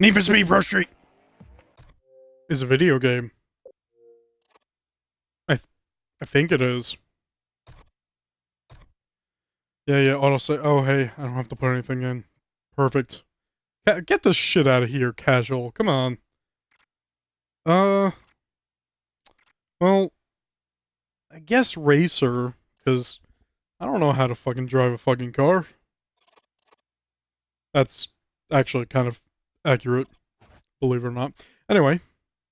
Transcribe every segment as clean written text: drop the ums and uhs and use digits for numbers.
Need for Speed Pro Street is a video game. I think it is. Yeah, auto say. Oh, hey, I don't have to put anything in. Perfect. Get this shit out of here, casual. Come on. Well, I guess racer, because I don't know how to fucking drive a fucking car. That's actually kind of accurate, believe it or not. Anyway,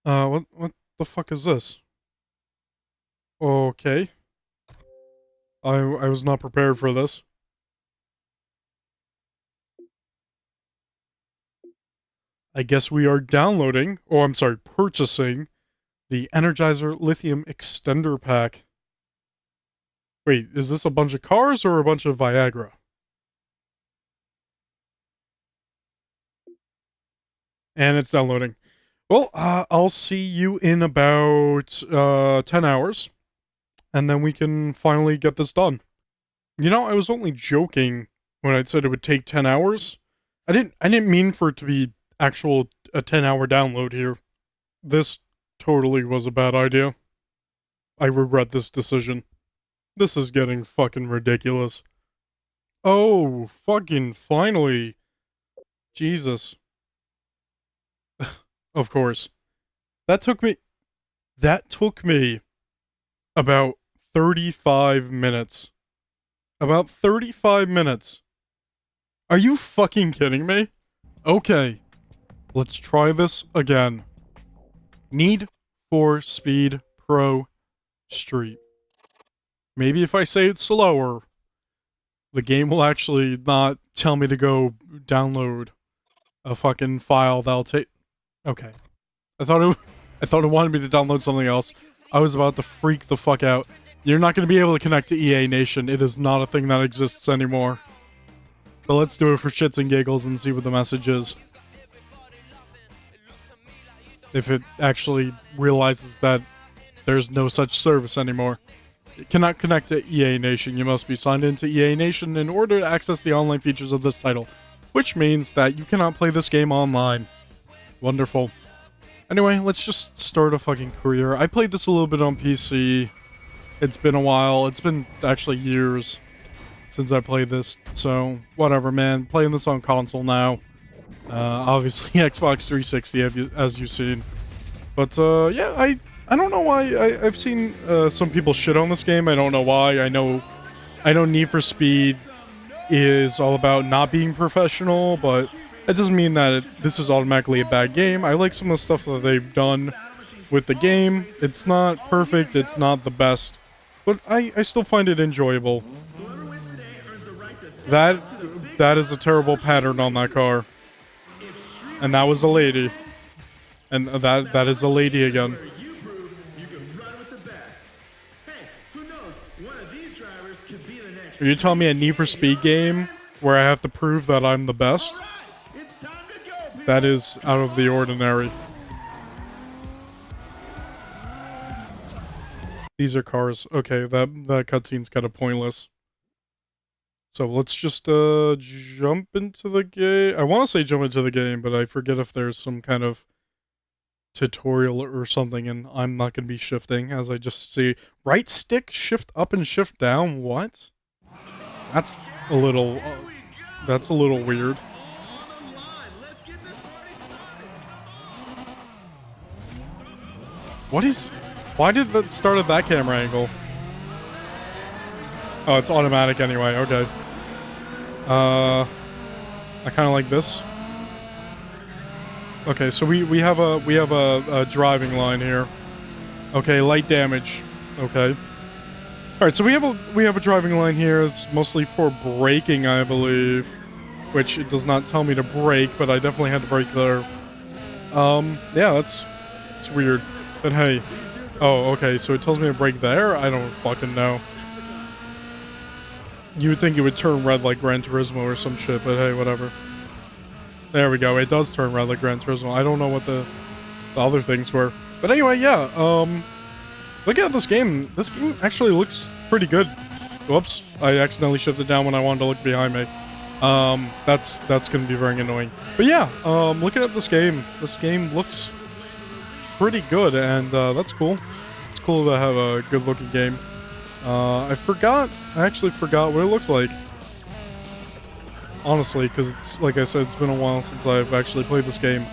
what the fuck is this? Okay. I was not prepared for this. I guess we are downloading, oh, I'm sorry, purchasing the Energizer Lithium Extender Pack. Wait, is this a bunch of cars or a bunch of Viagra? And it's downloading. Well, I'll see you in about 10 hours, and then we can finally get this done. You know, I was only joking when I said it would take 10 hours. I didn't mean for it to be a 10-hour download here. This totally was a bad idea. I regret this decision. This is getting fucking ridiculous. Oh, fucking finally. Jesus. Of course. That took me about 35 minutes. About 35 minutes. Are you fucking kidding me? Okay. Let's try this again. Need for Speed Pro Street. Maybe if I say it slower, the game will actually not tell me to go download a fucking file that'll take... Okay. I thought it wanted me to download something else. I was about to freak the fuck out. You're not going to be able to connect to EA Nation. It is not a thing that exists anymore. But let's do it for shits and giggles and see what the message is. If it actually realizes that there's no such service anymore. You cannot connect to EA Nation. You must be signed into EA Nation in order to access the online features of this title. Which means that you cannot play this game online. Wonderful. Anyway, let's just start a fucking career. I played this a little bit on PC. It's been a while. It's been actually years since I played this. So, whatever, man. Playing this on console now. Obviously, Xbox 360, as you've seen. But, yeah, I don't know why. I've seen some people shit on this game. I don't know why. I know Need for Speed is all about not being professional, but that doesn't mean that this is automatically a bad game. I like some of the stuff that they've done with the game. It's not perfect. It's not the best. But I still find it enjoyable. That is a terrible pattern on that car. And that was a lady. And that is a lady again. Are you telling me a Need for Speed game where I have to prove that I'm the best? That is out of the ordinary. These are cars. Okay, that cutscene's kind of pointless. So let's just jump into the game. I want to say jump into the game, but I forget if there's some kind of tutorial or something, and I'm not going to be shifting, as I just see right stick, shift up and shift down. What? That's a little weird. Why did that start at that camera angle? Oh, it's automatic anyway. Okay. I kind of like this. Okay, so we have a driving line here. Okay, light damage. Okay. All right, so we have a driving line here. It's mostly for braking, I believe, which it does not tell me to brake, but I definitely had to brake there. Yeah, it's weird. But hey, oh, okay, so it tells me to brake there? I don't fucking know. You would think it would turn red like Gran Turismo or some shit, but hey, whatever. There we go, it does turn red like Gran Turismo. I don't know what the other things were. But anyway, yeah, look at this game. This game actually looks pretty good. Whoops, I accidentally shifted down when I wanted to look behind me. That's gonna be very annoying. But yeah, looking at this game looks pretty good, and that's cool. It's cool to have a good-looking game. I actually forgot what it looks like. Honestly, because it's, like I said, it's been a while since I've actually played this game.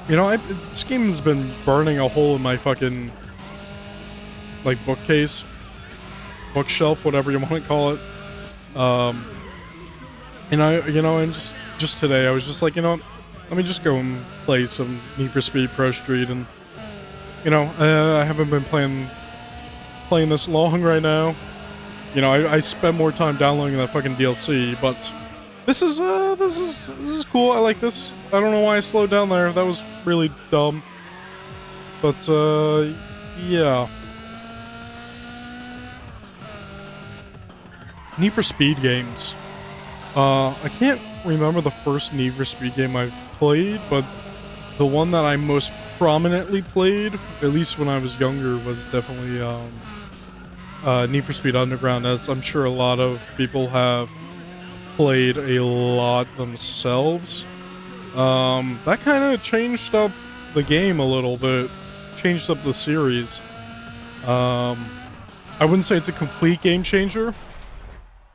You know, this game has been burning a hole in my fucking, like, bookcase, bookshelf, whatever you want to call it. And and just today, I was just like, you know what, let me just go and play some Need for Speed Pro Street, and, you know, I haven't been playing this long right now. You know, I spend more time downloading that fucking DLC, but this is cool. I like this. I don't know why I slowed down there. That was really dumb. But yeah. Need for Speed games. I can't remember the first Need for Speed game I played, but the one that I most prominently played, at least when I was younger, was definitely Need for Speed Underground, as I'm sure a lot of people have played a lot themselves. That kind of changed up the game a little bit, changed up the series. I wouldn't say it's a complete game changer,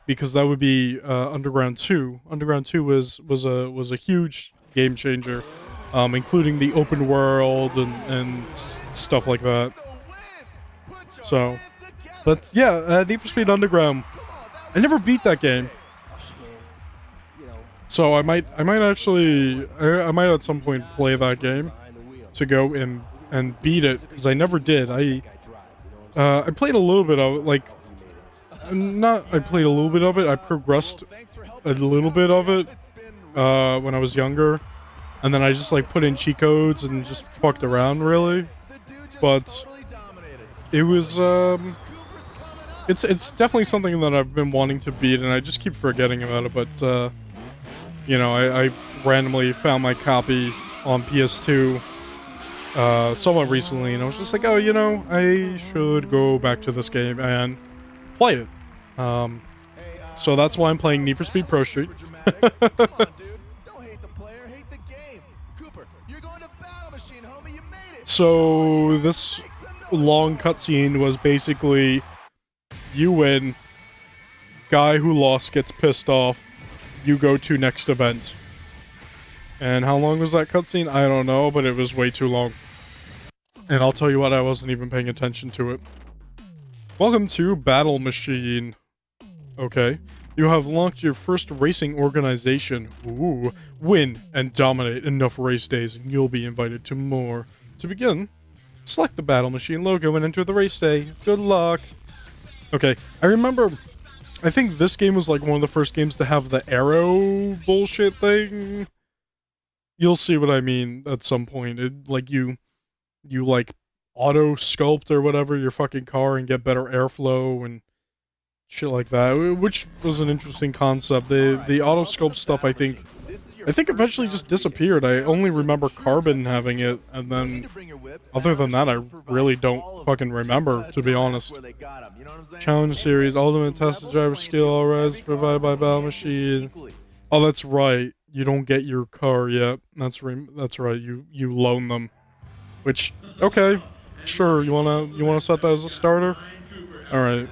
because that would be Underground 2. Underground 2 was a huge game changer, including the open world and stuff like that. So, but yeah, Need for Speed Underground. I never beat that game, so I might actually I might at some point play that game to go and beat it, because I never did. I played a little bit of it, like. I played a little bit of it. I progressed a little bit of it when I was younger, and then I just like put in cheat codes and just fucked around, really. But it was it's definitely something that I've been wanting to beat, and I just keep forgetting about it. But you know, I randomly found my copy on PS2 somewhat recently, and I was just like, oh, you know, I should go back to this game and play it. So that's why I'm playing Need for Speed Pro Street. So this long cutscene was basically, you win, guy who lost gets pissed off, you go to next event. And how long was that cutscene? I don't know, but it was way too long. And I'll tell you what, I wasn't even paying attention to it. Welcome to Battle Machine. Okay. You have launched your first racing organization. Ooh. Win and dominate enough race days and you'll be invited to more. To begin, select the Battle Machine logo and enter the race day. Good luck. Okay. I remember, I think this game was like one of the first games to have the arrow bullshit thing. You'll see what I mean at some point. It, like, you like auto sculpt or whatever your fucking car and get better airflow and shit like that, which was an interesting concept. The auto sculpt stuff, I think eventually just disappeared. I only remember Carbon having it, and then other than that, I really don't fucking remember, to be honest. Challenge series, ultimate test of driver skill, all res provided by Battle Machine. Oh, that's right. You don't get your car yet. That's right. You loan them. Which, okay, sure. You wanna set that as a starter? All right.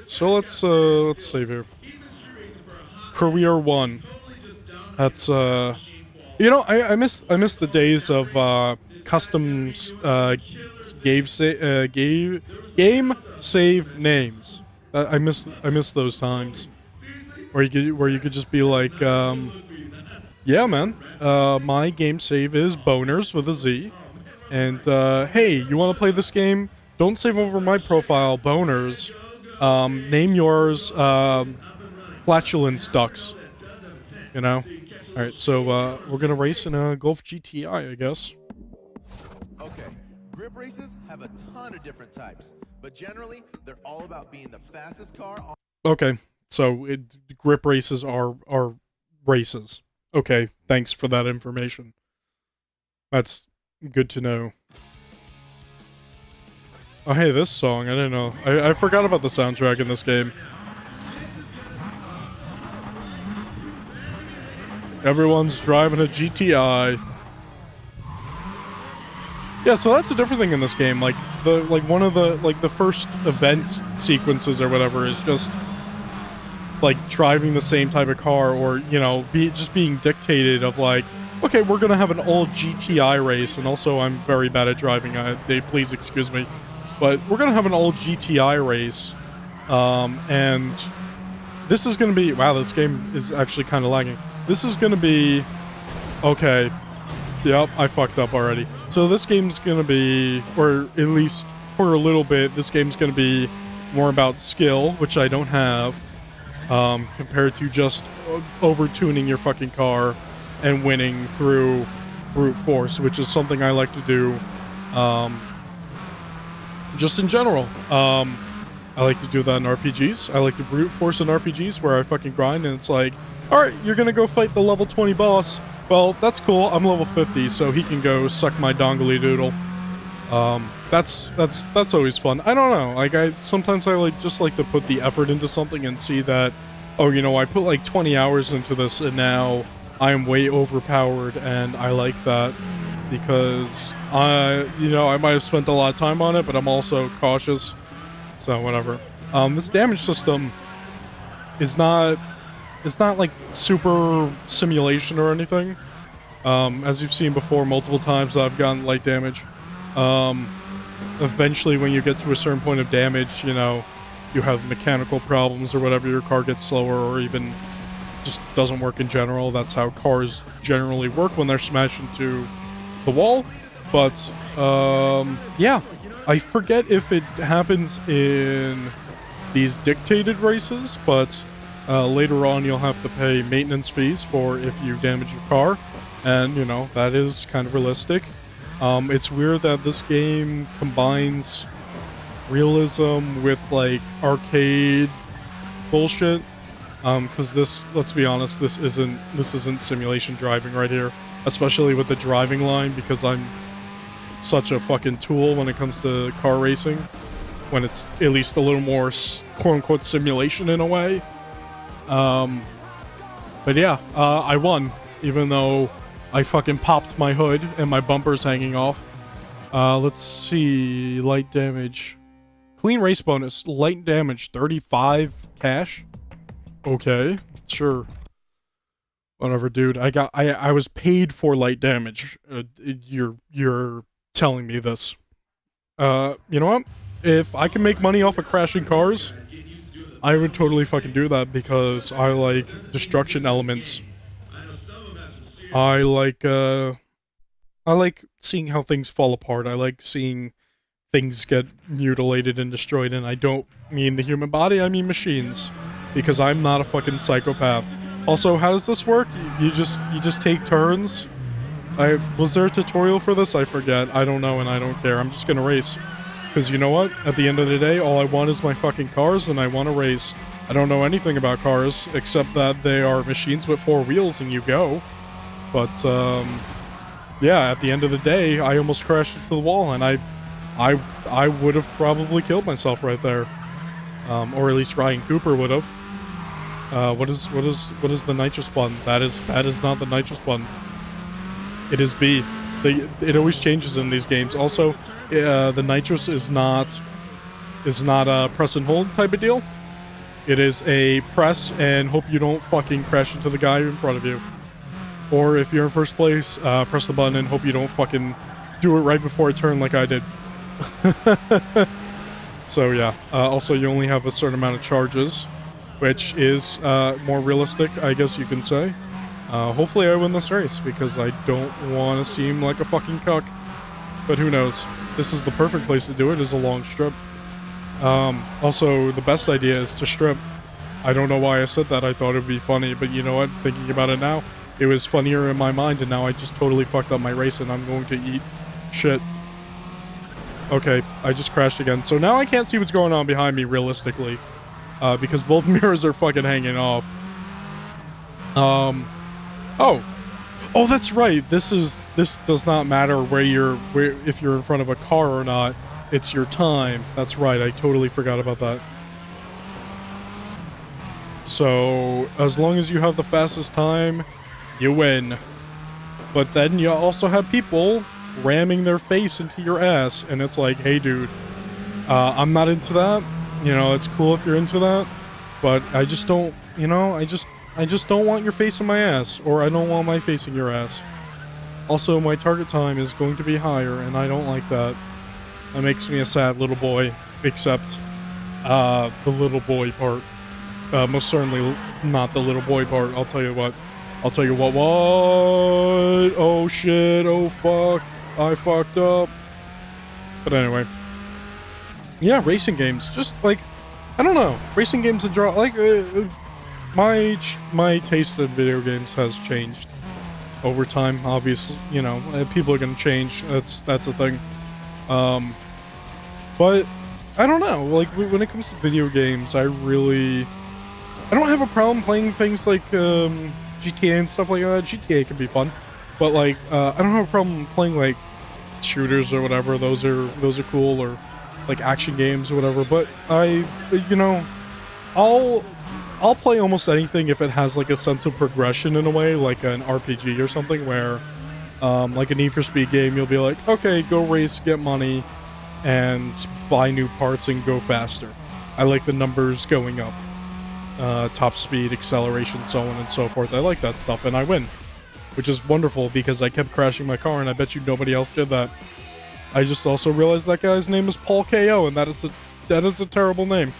So let's save here. Career 1. That's you know, I miss the days of custom game save names. I miss those times where you could just be like, yeah, man, my game save is boners with a Z, and hey, you want to play this game? Don't save over my profile, boners. Name yours flatulence ducks. You know? Alright, so we're gonna race in a Golf GTI, I guess. Okay, grip races have a ton of different types, but generally, they're all about being the fastest car on... Okay, so grip races are races. Okay, thanks for that information. That's good to know. Oh, hey, this song. I didn't know. I forgot about the soundtrack in this game. Everyone's driving a GTI. Yeah, so that's a different thing in this game. Like one of the first event sequences or whatever is just like driving the same type of car, or you know, just being dictated of like, okay, we're gonna have an old GTI race, and also I'm very bad at driving. Please excuse me, but we're gonna have an old GTI race, and this is gonna be, wow, this game is actually kind of lagging. This is gonna be, okay, yep, I fucked up already. So this game's gonna be, or at least for a little bit, this game's gonna be more about skill, which I don't have, compared to just over-tuning your fucking car and winning through brute force, which is something I like to do, just in general. I like to do that in RPGs. I like to brute force in RPGs where I fucking grind, and it's like, alright, you're gonna go fight the level 20 boss. Well, that's cool. I'm level 50, so he can go suck my dongly doodle. That's always fun. I don't know. Like, sometimes I just like to put the effort into something and see that, oh, you know, I put like 20 hours into this and now I am way overpowered, and I like that because you know, I might have spent a lot of time on it, but I'm also cautious. So whatever. This damage system is not, it's not like super simulation or anything. As you've seen before multiple times, I've gotten light damage. Eventually when you get to a certain point of damage, you know, you have mechanical problems or whatever, your car gets slower or even just doesn't work in general. That's how cars generally work when they're smashed into the wall. But, yeah. I forget if it happens in these dictated races, but later on you'll have to pay maintenance fees for if you damage your car, and you know, that is kind of realistic. It's weird that this game combines realism with like arcade bullshit, because this, let's be honest, this isn't simulation driving right here, especially with the driving line, because I'm such a fucking tool when it comes to car racing, when it's at least a little more quote-unquote simulation in a way. But yeah, I won, even though I fucking popped my hood and my bumper's hanging off. Let's see, light damage. Clean race bonus, light damage, 35 cash? Okay, sure. Whatever, dude. I was paid for light damage. You're telling me this. You know what? If I can make money off of crashing cars, I would totally fucking do that, because I like destruction elements. I like seeing how things fall apart. I like seeing things get mutilated and destroyed, and I don't mean the human body, I mean machines, because I'm not a fucking psychopath. Also, how does this work? You just take turns? Was there a tutorial for this? I forget. I don't know, and I don't care. I'm just gonna race. Because you know what? At the end of the day, all I want is my fucking cars, and I want to race. I don't know anything about cars, except that they are machines with 4 wheels and you go. But, yeah, at the end of the day, I almost crashed into the wall, and I would have probably killed myself right there. Or at least Ryan Cooper would have. What is the nitrous one? That is not the nitrous one. It is B. It always changes in these games. Also, the nitrous is not a press and hold type of deal. It is a press and hope you don't fucking crash into the guy in front of you. Or if you're in first place, press the button and hope you don't fucking do it right before a turn like I did. So yeah. Also, you only have a certain amount of charges, which is more realistic, I guess you can say. Hopefully I win this race, because I don't want to seem like a fucking cuck. But who knows? This is the perfect place to do it, is a long strip. Also, the best idea is to strip. I don't know why I said that. I thought it would be funny, but you know what? Thinking about it now, it was funnier in my mind, and now I just totally fucked up my race, and I'm going to eat shit. Okay, I just crashed again. So now I can't see what's going on behind me, realistically. Because both mirrors are fucking hanging off. Oh, that's right. This does not matter if you're in front of a car or not. It's your time. That's right. I totally forgot about that. So, as long as you have the fastest time, you win. But then you also have people ramming their face into your ass, and it's like, hey, dude, I'm not into that. You know, it's cool if you're into that, but I just don't, you know, I just don't want your face in my ass, or I don't want my face in your ass. Also, my target time is going to be higher, and I don't like that. That makes me a sad little boy, except the little boy part. Most certainly not the little boy part, I'll tell you what. I'll tell you what. Oh shit, oh fuck, I fucked up. But anyway. Yeah, racing games, just like, I don't know, racing games and draw, like, my taste in video games has changed over time, obviously, you know, people are gonna change, that's a thing, but, I don't know, like, when it comes to video games, I don't have a problem playing things like, GTA and stuff like that. GTA can be fun, but, like, I don't have a problem playing, like, shooters or whatever, those are cool, or like action games or whatever, but you know, I'll play almost anything if it has like a sense of progression in a way, like an RPG or something where, like a Need for Speed game, you'll be like, okay, go race, get money, and buy new parts and go faster. I like the numbers going up, top speed, acceleration, so on and so forth. I like that stuff, and I win, which is wonderful because I kept crashing my car, and I bet you nobody else did that. I just also realized that guy's name is Paul KO, and that is a terrible name.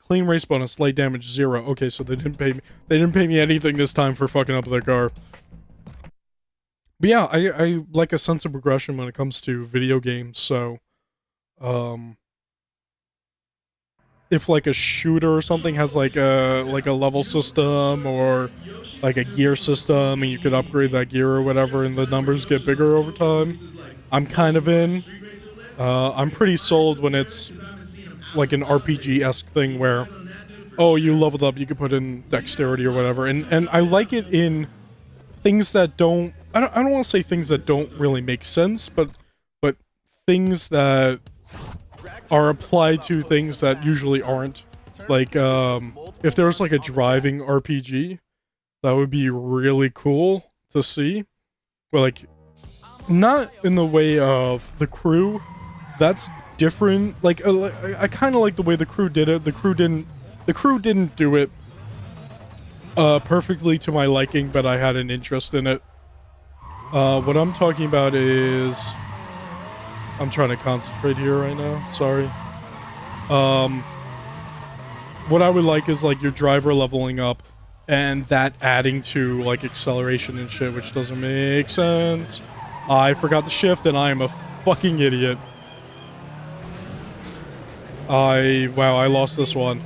Clean race bonus, light damage 0. Okay, so they didn't pay me. They didn't pay me anything this time for fucking up their car. But yeah, I like a sense of progression when it comes to video games. So, if like a shooter or something has like a level system or like a gear system, and you could upgrade that gear or whatever, and the numbers get bigger over time, I'm kind of in. I'm pretty sold when it's like an RPG-esque thing where, oh, you leveled up, you can put in dexterity or whatever, and I like it in things that don't. I don't want to say things that don't really make sense, but things that are applied to things that usually aren't. Like, if there was like a driving RPG, that would be really cool to see. But like, not in the way of The Crew. That's different. Like, I kind of like the way The Crew did it. The Crew didn't do it perfectly to my liking, but I had an interest in it. What I'm talking about is, I'm trying to concentrate here right now. Sorry. What I would like is like your driver leveling up, and that adding to like acceleration and shit, which doesn't make sense. I forgot the shift, and I am a fucking idiot. Wow, I lost this one.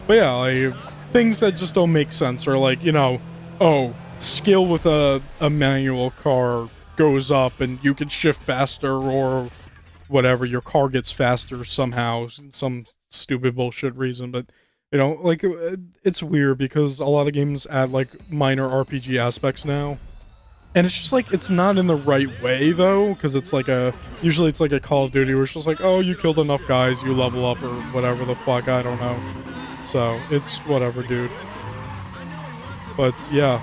But yeah, things that just don't make sense, or like, you know, oh, skill with a manual car goes up and you can shift faster, or whatever, your car gets faster somehow, some stupid bullshit reason. But, you know, like, it's weird because a lot of games add like minor RPG aspects now, and it's just like, it's not in the right way though, because it's like usually it's like a Call of Duty where it's just like, oh, you killed enough guys, you level up, or whatever the fuck, I don't know. So it's whatever, dude. But yeah,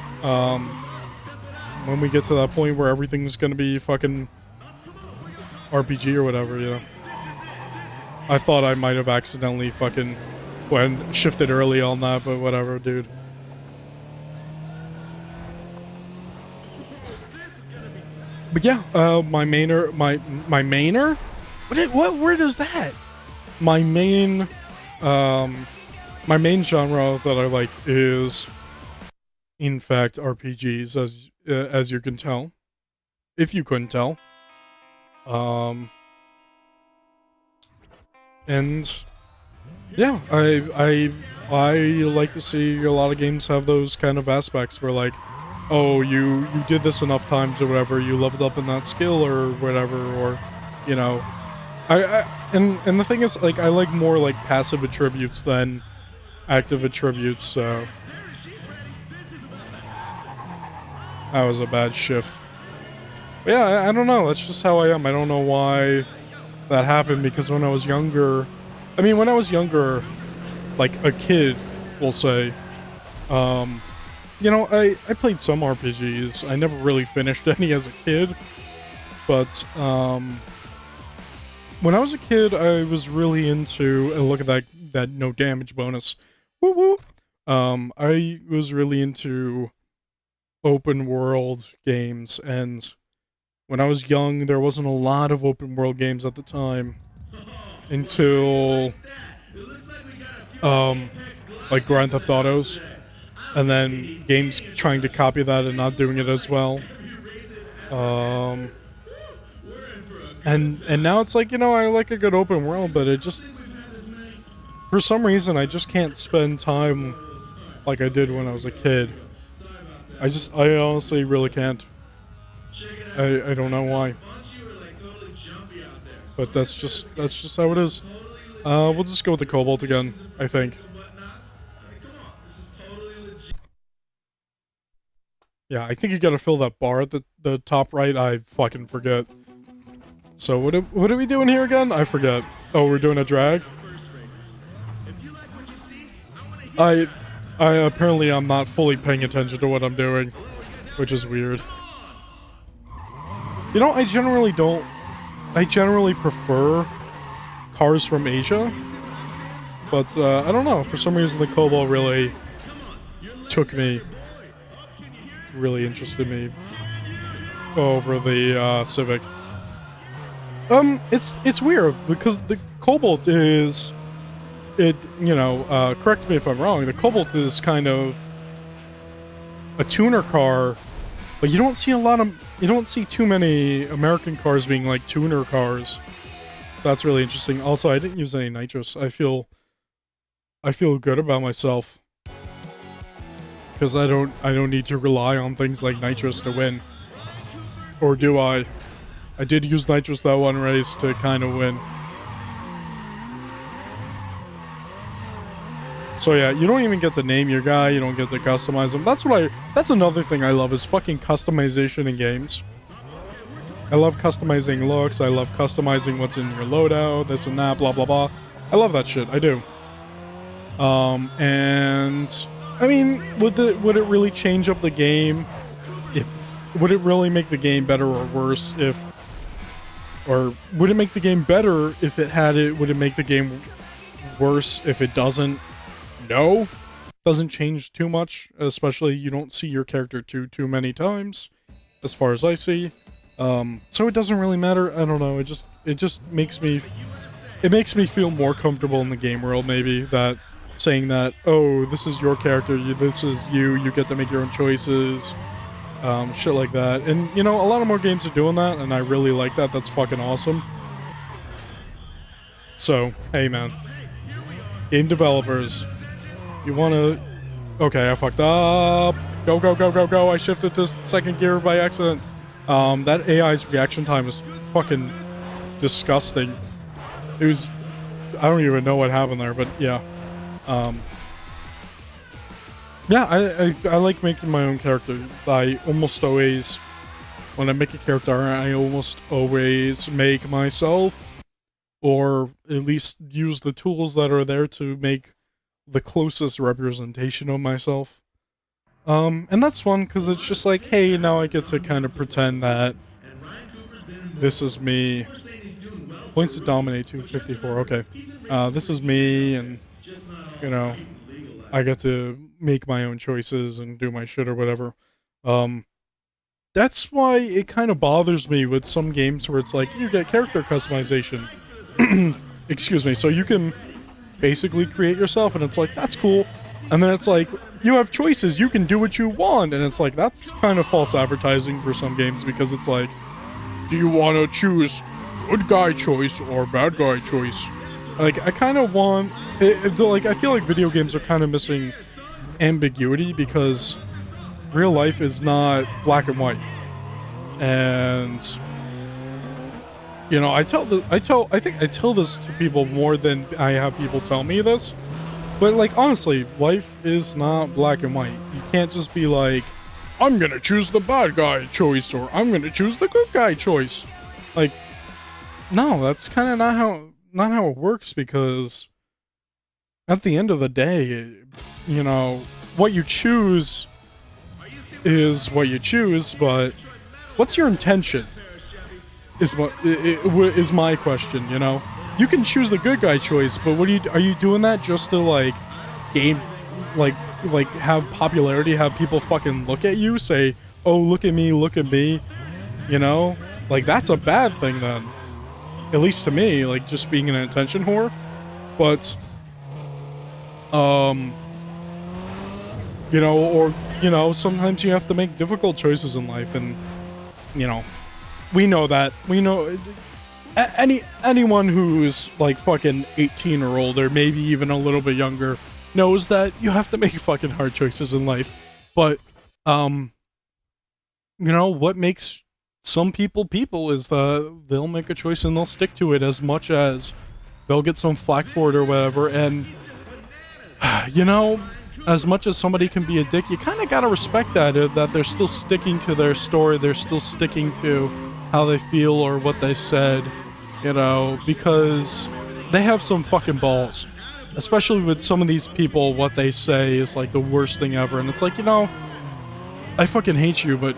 when we get to that point where everything's gonna be fucking RPG or whatever, you know. I thought I might have accidentally fucking shifted early on that, but whatever, dude. But yeah, my mainer? What word is that? My main genre that I like is, in fact, RPGs, as you can tell, if you couldn't tell. And yeah, I like to see a lot of games have those kind of aspects where, like, oh, you did this enough times or whatever, you leveled up in that skill or whatever, or, you know, and the thing is, like, I like more like passive attributes than active attributes. So that was a bad shift. But yeah, I don't know. That's just how I am. I don't know why that happened, because when I was younger, I mean, when I was younger, like a kid, we'll say, um, you know, I played some RPGs. I never really finished any as a kid, but when I was a kid, I was really into, and look at that no damage bonus. Woo woo. I was really into open world games, and when I was young, there wasn't a lot of open world games at the time until like Grand Theft Autos, and then games trying to copy that and not doing it as well. And now it's like, you know, I like a good open world, but it just, for some reason, I just can't spend time like I did when I was a kid. I honestly really can't. I don't know why, but that's just how it is. We'll just go with the Cobalt again, I think. Yeah, I think you gotta fill that bar at the top right. I fucking forget. So what are we doing here again? I forget. Oh, we're doing a drag? I apparently I'm not fully paying attention to what I'm doing, which is weird. You know, I generally prefer cars from Asia, but I don't know, for some reason the Cobalt really took me, really interested me over the Civic. It's weird because the Cobalt is, you know, correct me if I'm wrong, the Cobalt is kind of a tuner car, but you don't see too many American cars being like tuner cars. So that's really interesting. Also, I didn't use any nitrous. I feel good about myself because I don't need to rely on things like nitrous to win. Or do I? I did use nitrous that one race to kind of win. So yeah, you don't even get to name your guy, you don't get to customize him. That's another thing I love, is fucking customization in games. I love customizing looks, I love customizing what's in your loadout, this and that, blah blah blah. I love that shit, I do. And I mean, would it really change up the game? Would it really make the game better or worse or would it make the game better if it had it? Would it make the game worse if it doesn't? No, doesn't change too much, especially you don't see your character too many times, as far as I see. So it doesn't really matter. I don't know. It just makes me feel more comfortable in the game world. Maybe that saying that, oh, this is your character, this is you get to make your own choices, shit like that. And you know, a lot of more games are doing that, and I really like that. That's fucking awesome. So hey, man, game developers. You wanna... Okay, I fucked up. Go, go, go, go, go. I shifted to second gear by accident. That AI's reaction time is fucking disgusting. It was... I don't even know what happened there, but yeah. Yeah, I like making my own character. I almost always... When I make a character, I almost always make myself. Or at least use the tools that are there to make the closest representation of myself. And that's fun because it's just like, hey, now I get to kind of pretend that this is me. Points to dominate 254. Okay, this is me, and you know, I get to make my own choices and do my shit or whatever. That's why it kind of bothers me with some games where it's like you get character customization. Excuse me. So you can basically create yourself, and it's like, that's cool. And then it's like, you have choices, you can do what you want, and it's like, that's kind of false advertising for some games, because it's like, do you want to choose good guy choice or bad guy choice? Like, I kind of want like, I feel like video games are kind of missing ambiguity, because real life is not black and white. And you know, I think I tell this to people more than I have people tell me this. But like, honestly, life is not black and white. You can't just be like, I'm gonna choose the bad guy choice, or I'm gonna choose the good guy choice. Like, no, that's kind of not how it works, because at the end of the day, you know, what you choose is what you choose, but what's your intention is what is my question, you know? You can choose the good guy choice, but are you doing that just to like gain like have popularity, have people fucking look at you, say, "Oh, look at me," you know? Like, that's a bad thing then. At least to me, like, just being an attention whore. But you know, or, you know, sometimes you have to make difficult choices in life, and, you know, we know that. We know anyone who's like fucking 18 or older, maybe even a little bit younger, knows that you have to make fucking hard choices in life. But you know, what makes some people is they'll make a choice and they'll stick to it, as much as they'll get some flack for it or whatever. And you know, as much as somebody can be a dick, you kind of gotta respect that they're still sticking to their story, they're still sticking to how they feel or what they said, you know, because they have some fucking balls. Especially with some of these people, what they say is like the worst thing ever, and it's like, you know, I fucking hate you, but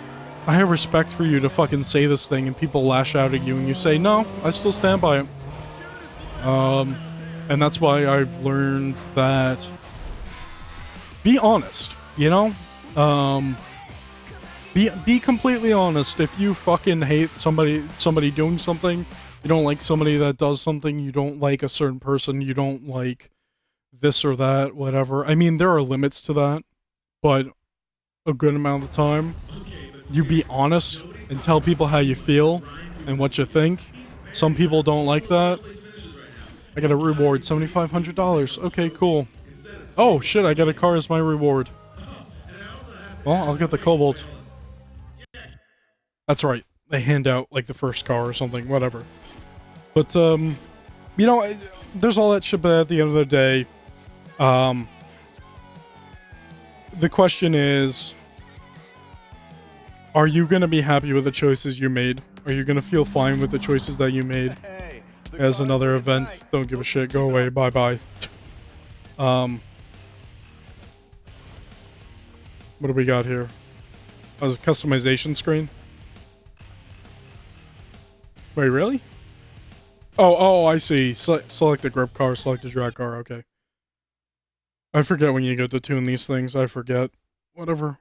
I have respect for you to fucking say this thing, and people lash out at you, and you say, no, I still stand by it. And that's why I've learned that be honest, you know? Be completely honest. If you fucking hate somebody doing something, you don't like somebody that does something, you don't like a certain person, you don't like this or that, whatever. I mean, there are limits to that, but a good amount of the time, you be honest and tell people how you feel and what you think. Some people don't like that. I got a reward, $7,500. Okay, cool. Oh shit, I got a car as my reward. Well, I'll get the Cobalt. That's right. They hand out like the first car or something, whatever. But you know, there's all that shit, but at the end of the day, the question is, are you gonna be happy with the choices you made? Are you gonna feel fine with the choices that you made? As another event, don't give a shit, go away, bye-bye. What do we got here? Oh, it's a customization screen? Wait, really? Oh, I see. Select the grip car, select the drag car, okay. I forget when you get to tune these things, I forget. Whatever.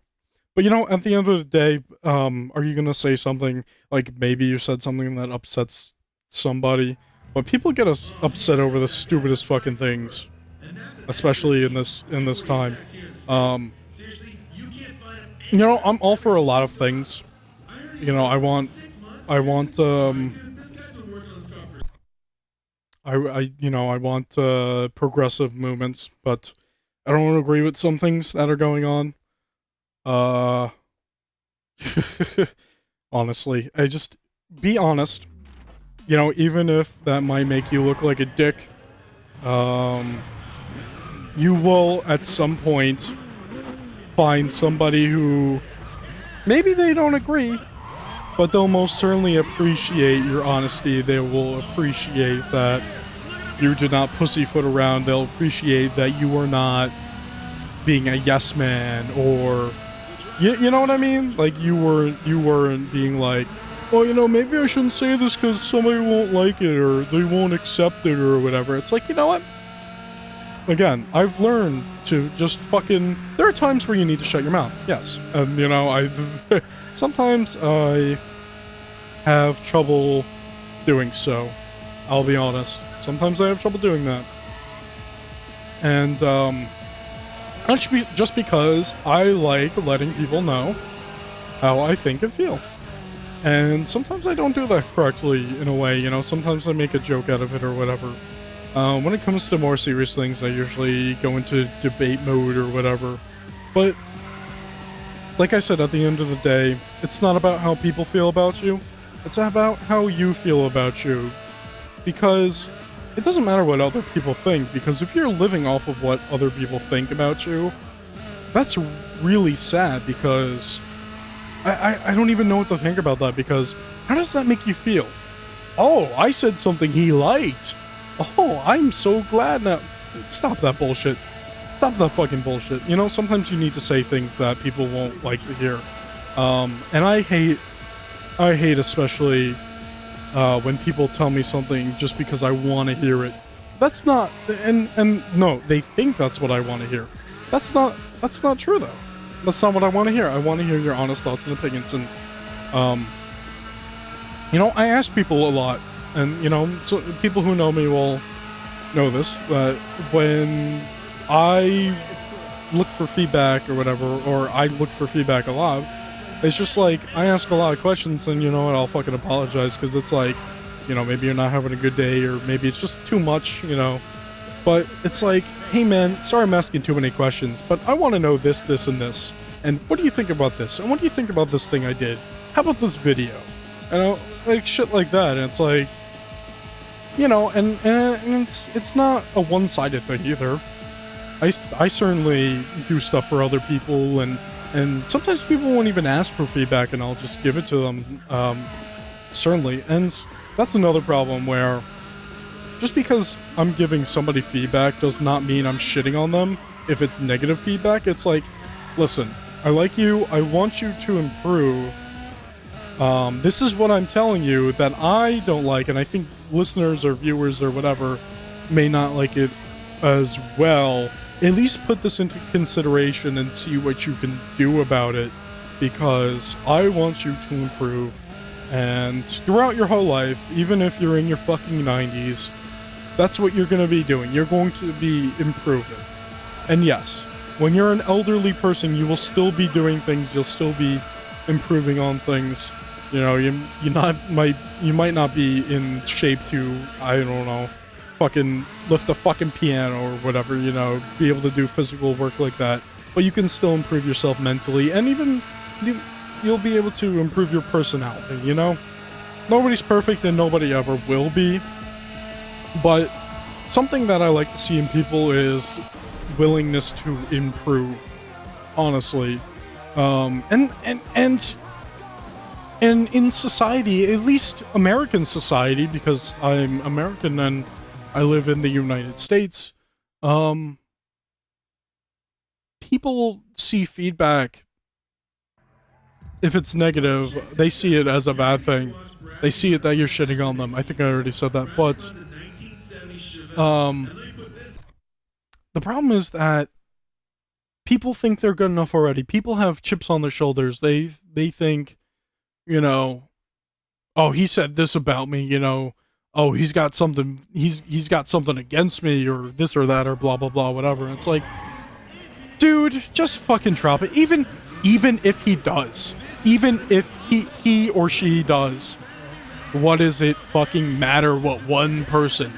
But you know, at the end of the day, are you gonna say something, like maybe you said something that upsets somebody, but people get upset over the stupidest fucking things, especially in this time. You know, I'm all for a lot of things. You know, I want progressive movements, but I don't agree with some things that are going on. Honestly, be honest. You know, even if that might make you look like a dick, you will at some point find somebody who maybe they don't agree, but they'll most certainly appreciate your honesty. They will appreciate that you did not pussyfoot around. They'll appreciate that you were not being a yes man, or you know what I mean? Like you weren't being like, oh, you know, maybe I shouldn't say this because somebody won't like it or they won't accept it or whatever. It's like, you know what? Again, I've learned to just fucking... There are times where you need to shut your mouth, yes. And, you know, sometimes I have trouble doing so. I'll be honest. Sometimes I have trouble doing that. And, just because I like letting people know how I think and feel. And sometimes I don't do that correctly in a way, you know, sometimes I make a joke out of it or whatever. When it comes to more serious things, I usually go into debate mode or whatever. But, like I said, at the end of the day, it's not about how people feel about you. It's about how you feel about you. Because it doesn't matter what other people think, because if you're living off of what other people think about you, that's really sad, because I don't even know what to think about that, because how does that make you feel? Oh, I said something he liked. Oh, I'm so glad now. Stop that bullshit. Stop that fucking bullshit. You know, sometimes you need to say things that people won't like to hear. And I hate especially when people tell me something just because I want to hear it. That's not, and no, they think that's what I want to hear. That's not true though. That's not what I want to hear. I want to hear your honest thoughts and opinions. And you know, I ask people a lot, and you know, so people who know me will know this, but when I look for feedback or whatever, or I look for feedback a lot, it's just like I ask a lot of questions, and you know what, I'll fucking apologize, because it's like, you know, maybe you're not having a good day, or maybe it's just too much, you know. But it's like, hey man, sorry I'm asking too many questions, but I want to know this, this, and this. And what do you think about this? And what do you think about this thing I did? How about this video? You know, like shit like that. And it's like, you know, and it's not a one-sided thing either. I certainly do stuff for other people, and sometimes people won't even ask for feedback, and I'll just give it to them. Certainly. And that's another problem, where just because I'm giving somebody feedback does not mean I'm shitting on them. If it's negative feedback, it's like, listen, I like you, I want you to improve. This is what I'm telling you that I don't like, and I think listeners or viewers or whatever may not like it as well. At least put this into consideration and see what you can do about it, because I want you to improve. And throughout your whole life, even if you're in your fucking 90s, that's what you're going to be doing. You're going to be improving. And yes, when you're an elderly person, you will still be doing things. You'll still be improving on things. You know, you might not be in shape to, I don't know, fucking lift a fucking piano or whatever, you know, be able to do physical work like that. But you can still improve yourself mentally, and even you'll be able to improve your personality, you know? Nobody's perfect, and nobody ever will be. But something that I like to see in people is willingness to improve, honestly. And in society, at least American society, because I'm American and I live in the United States, people see feedback, if it's negative, they see it as a bad thing. They see it that you're shitting on them. I think I already said that, but the problem is that people think they're good enough already. People have chips on their shoulders. They think, you know, oh, he said this about me, you know, oh, he's got something against me, or this or that, or blah blah blah, whatever. And it's like, dude, just fucking drop it. Even if he does, even if he or she does, what does it fucking matter what one person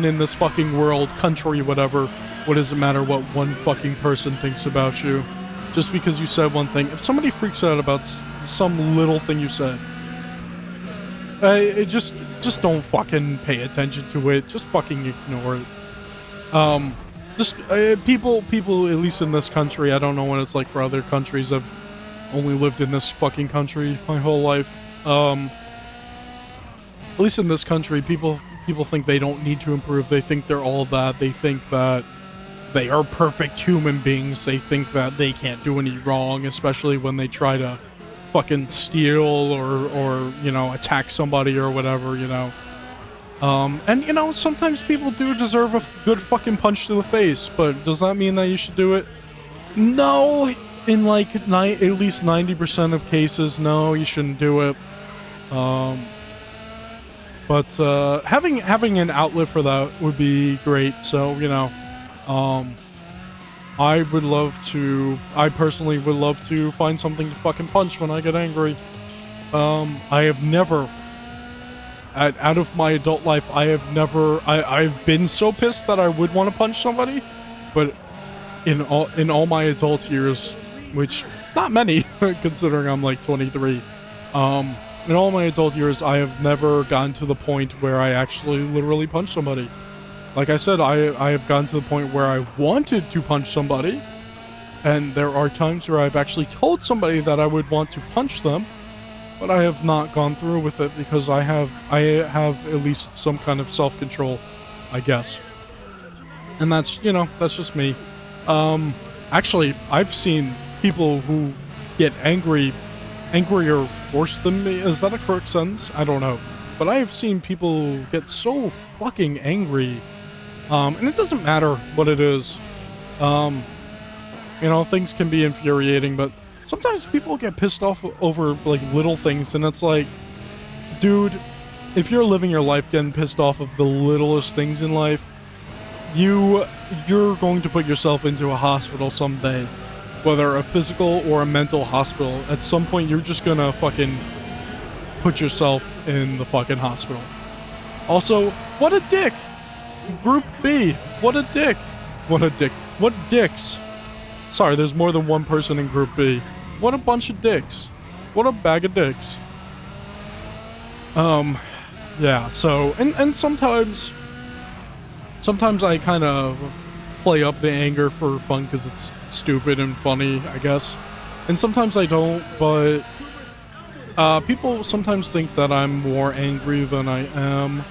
in this fucking world, country, whatever, what does it matter what one fucking person thinks about you? Just because you said one thing. If somebody freaks out about some little thing you said, just don't fucking pay attention to it. Just fucking ignore it. People, at least in this country, I don't know what it's like for other countries. I've only lived in this fucking country my whole life. At least in this country, people think they don't need to improve. They think they're all that. They think that they are perfect human beings. They think that they can't do any wrong, especially when they try to fucking steal or you know, attack somebody or whatever, you know. And you know, sometimes people do deserve a good fucking punch to the face, but does that mean that you should do it? No, in like at least 90% of cases, no, you shouldn't do it. But having an outlet for that would be great. So, you know, I personally would love to find something to fucking punch when I get angry. I have never, out of my adult life, I've been so pissed that I would want to punch somebody, but in all my adult years, which not many, considering I'm like 23, in all my adult years, I have never gotten to the point where I actually literally punch somebody. Like I said, I have gotten to the point where I wanted to punch somebody, And there are times where I've actually told somebody that I would want to punch them, but I have not gone through with it because I have at least some kind of self-control, I guess. And that's, that's just me. Actually, I've seen people who get angrier worse than me. Is that a correct sentence? I don't know. But I have seen people get so fucking angry. And it doesn't matter what it is. Things can be infuriating, but sometimes people get pissed off over, like, little things, and it's like, dude, if you're living your life getting pissed off of the littlest things in life, you're going to put yourself into a hospital someday. Whether a physical or a mental hospital, at some point you're just gonna fucking put yourself in the fucking hospital. Also, what a dick! Group B, what a dick! What a dick. What dicks? Sorry, there's more than one person in Group B. What a bunch of dicks. What a bag of dicks. Yeah, so, and sometimes I kind of play up the anger for fun because it's stupid and funny, I guess. And sometimes I don't, but people sometimes think that I'm more angry than I am.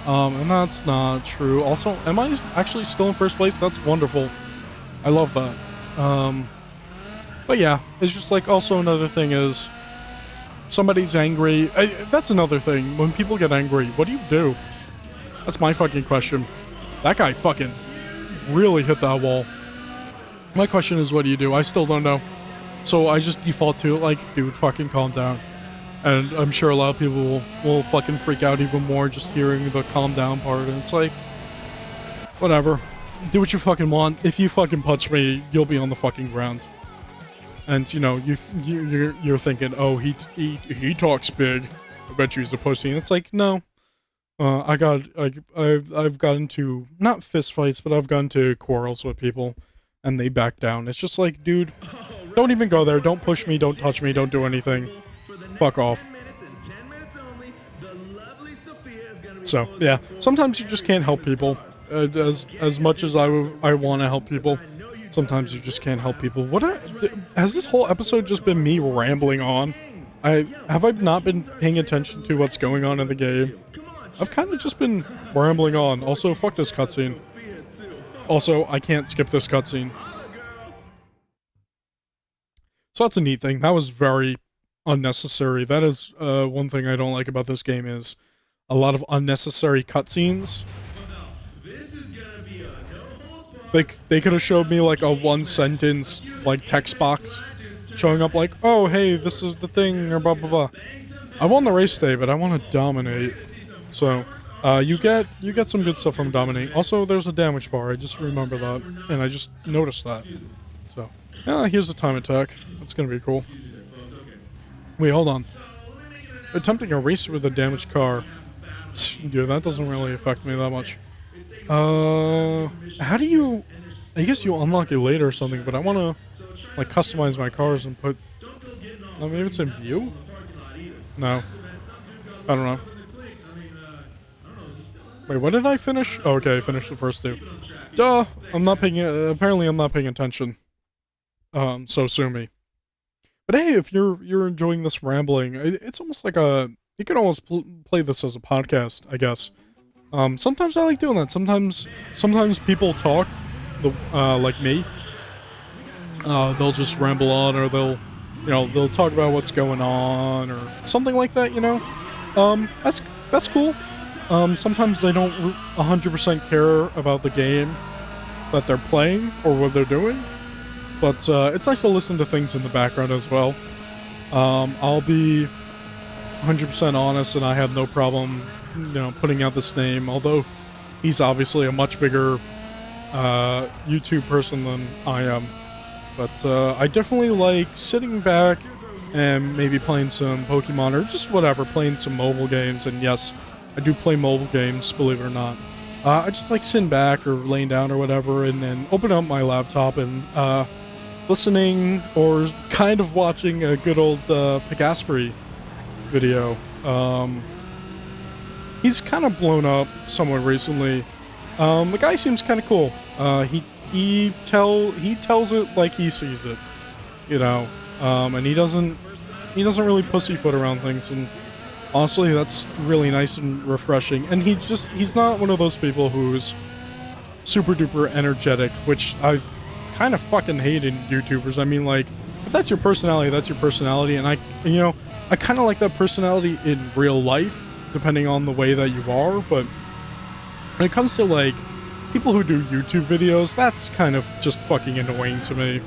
And that's not true. Also, am I actually still in first place? That's wonderful. I love that. But yeah, it's just like, also another thing is, somebody's angry. That's another thing. When people get angry, what do you do? That's my fucking question. That guy fucking really hit that wall. My question is, what do you do? I still don't know. So I just default to, like, dude, fucking calm down. And I'm sure a lot of people will fucking freak out even more just hearing the calm down part. And it's like, whatever. Do what you fucking want. If you fucking punch me, you'll be on the fucking ground. And you're thinking, oh, he talks big. I bet you he's a pussy. And it's like, no. I've gotten into, not fist fights, but I've gotten to quarrels with people, and they back down. It's just like, dude, don't even go there. Don't push me. Don't touch me. Don't do anything. Fuck off. So yeah, sometimes you just can't help people. As much as I want to help people, sometimes you just can't help people. Has this whole episode just been me rambling on? Have I not been paying attention to what's going on in the game? I've kind of just been rambling on. Also, fuck this cutscene. Also, I can't skip this cutscene. So that's a neat thing. That was very unnecessary. That is one thing I don't like about this game, is a lot of unnecessary cutscenes. They could have showed me like a one-sentence like text box showing up like, oh hey, this is the thing, or blah blah blah. I won the race day, but I want to dominate. So you get some good stuff from dominating. Also, there's a damage bar. I just remember that, and I just noticed that. So here's the time attack. That's gonna be cool. Wait, hold on. Attempting a race with a damaged car. Dude, that doesn't really affect me that much. How do you... I guess you unlock it later or something, but I want to, like, customize my cars and put... Oh, maybe it's in view? No. I don't know. Wait, what did I finish? Oh, okay, I finished the first two. Duh! Apparently I'm not paying attention. So sue me. But hey, if you're enjoying this rambling, it's almost like you can almost play this as a podcast, I guess. Sometimes I like doing that. Sometimes people talk, like me. They'll just ramble on, or they'll talk about what's going on, or something like that. That's cool. Sometimes they don't 100% care about the game that they're playing or what they're doing, but it's nice to listen to things in the background as well. I'll be 100% honest, and I have no problem, putting out this name, although he's obviously a much bigger YouTube person than I am. But I definitely like sitting back and maybe playing some Pokemon, or just whatever, playing some mobile games. And yes, I do play mobile games, believe it or not. I just like sitting back or laying down or whatever, and then open up my laptop and listening or kind of watching a good old Pegaspery video. He's kind of blown up somewhat recently. The guy seems kind of cool. he tells it like he sees it, you know, and he doesn't really pussyfoot around things, and honestly, that's really nice and refreshing. And he's not one of those people who's super duper energetic, which I've kind of fucking hated YouTubers. I mean, like, if that's your personality, that's your personality, and I kind of like that personality in real life, depending on the way that you are, but when it comes to, like, people who do YouTube videos, that's kind of just fucking annoying to me.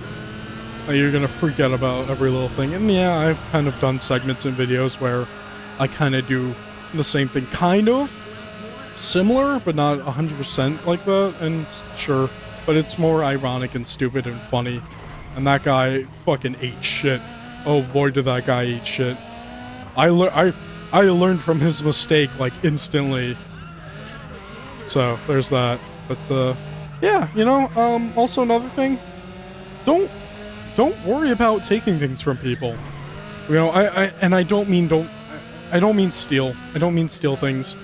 Like, you're gonna freak out about every little thing. And yeah, I've kind of done segments in videos where I kind of do the same thing, kind of similar, but not 100% like that, and sure, but it's more ironic and stupid and funny. And that guy fucking ate shit. Oh boy, did that guy eat shit. I learned from his mistake, like, instantly. So, there's that. But, yeah, you know, also another thing, don't worry about taking things from people. You know, I don't mean steal. I don't mean steal things,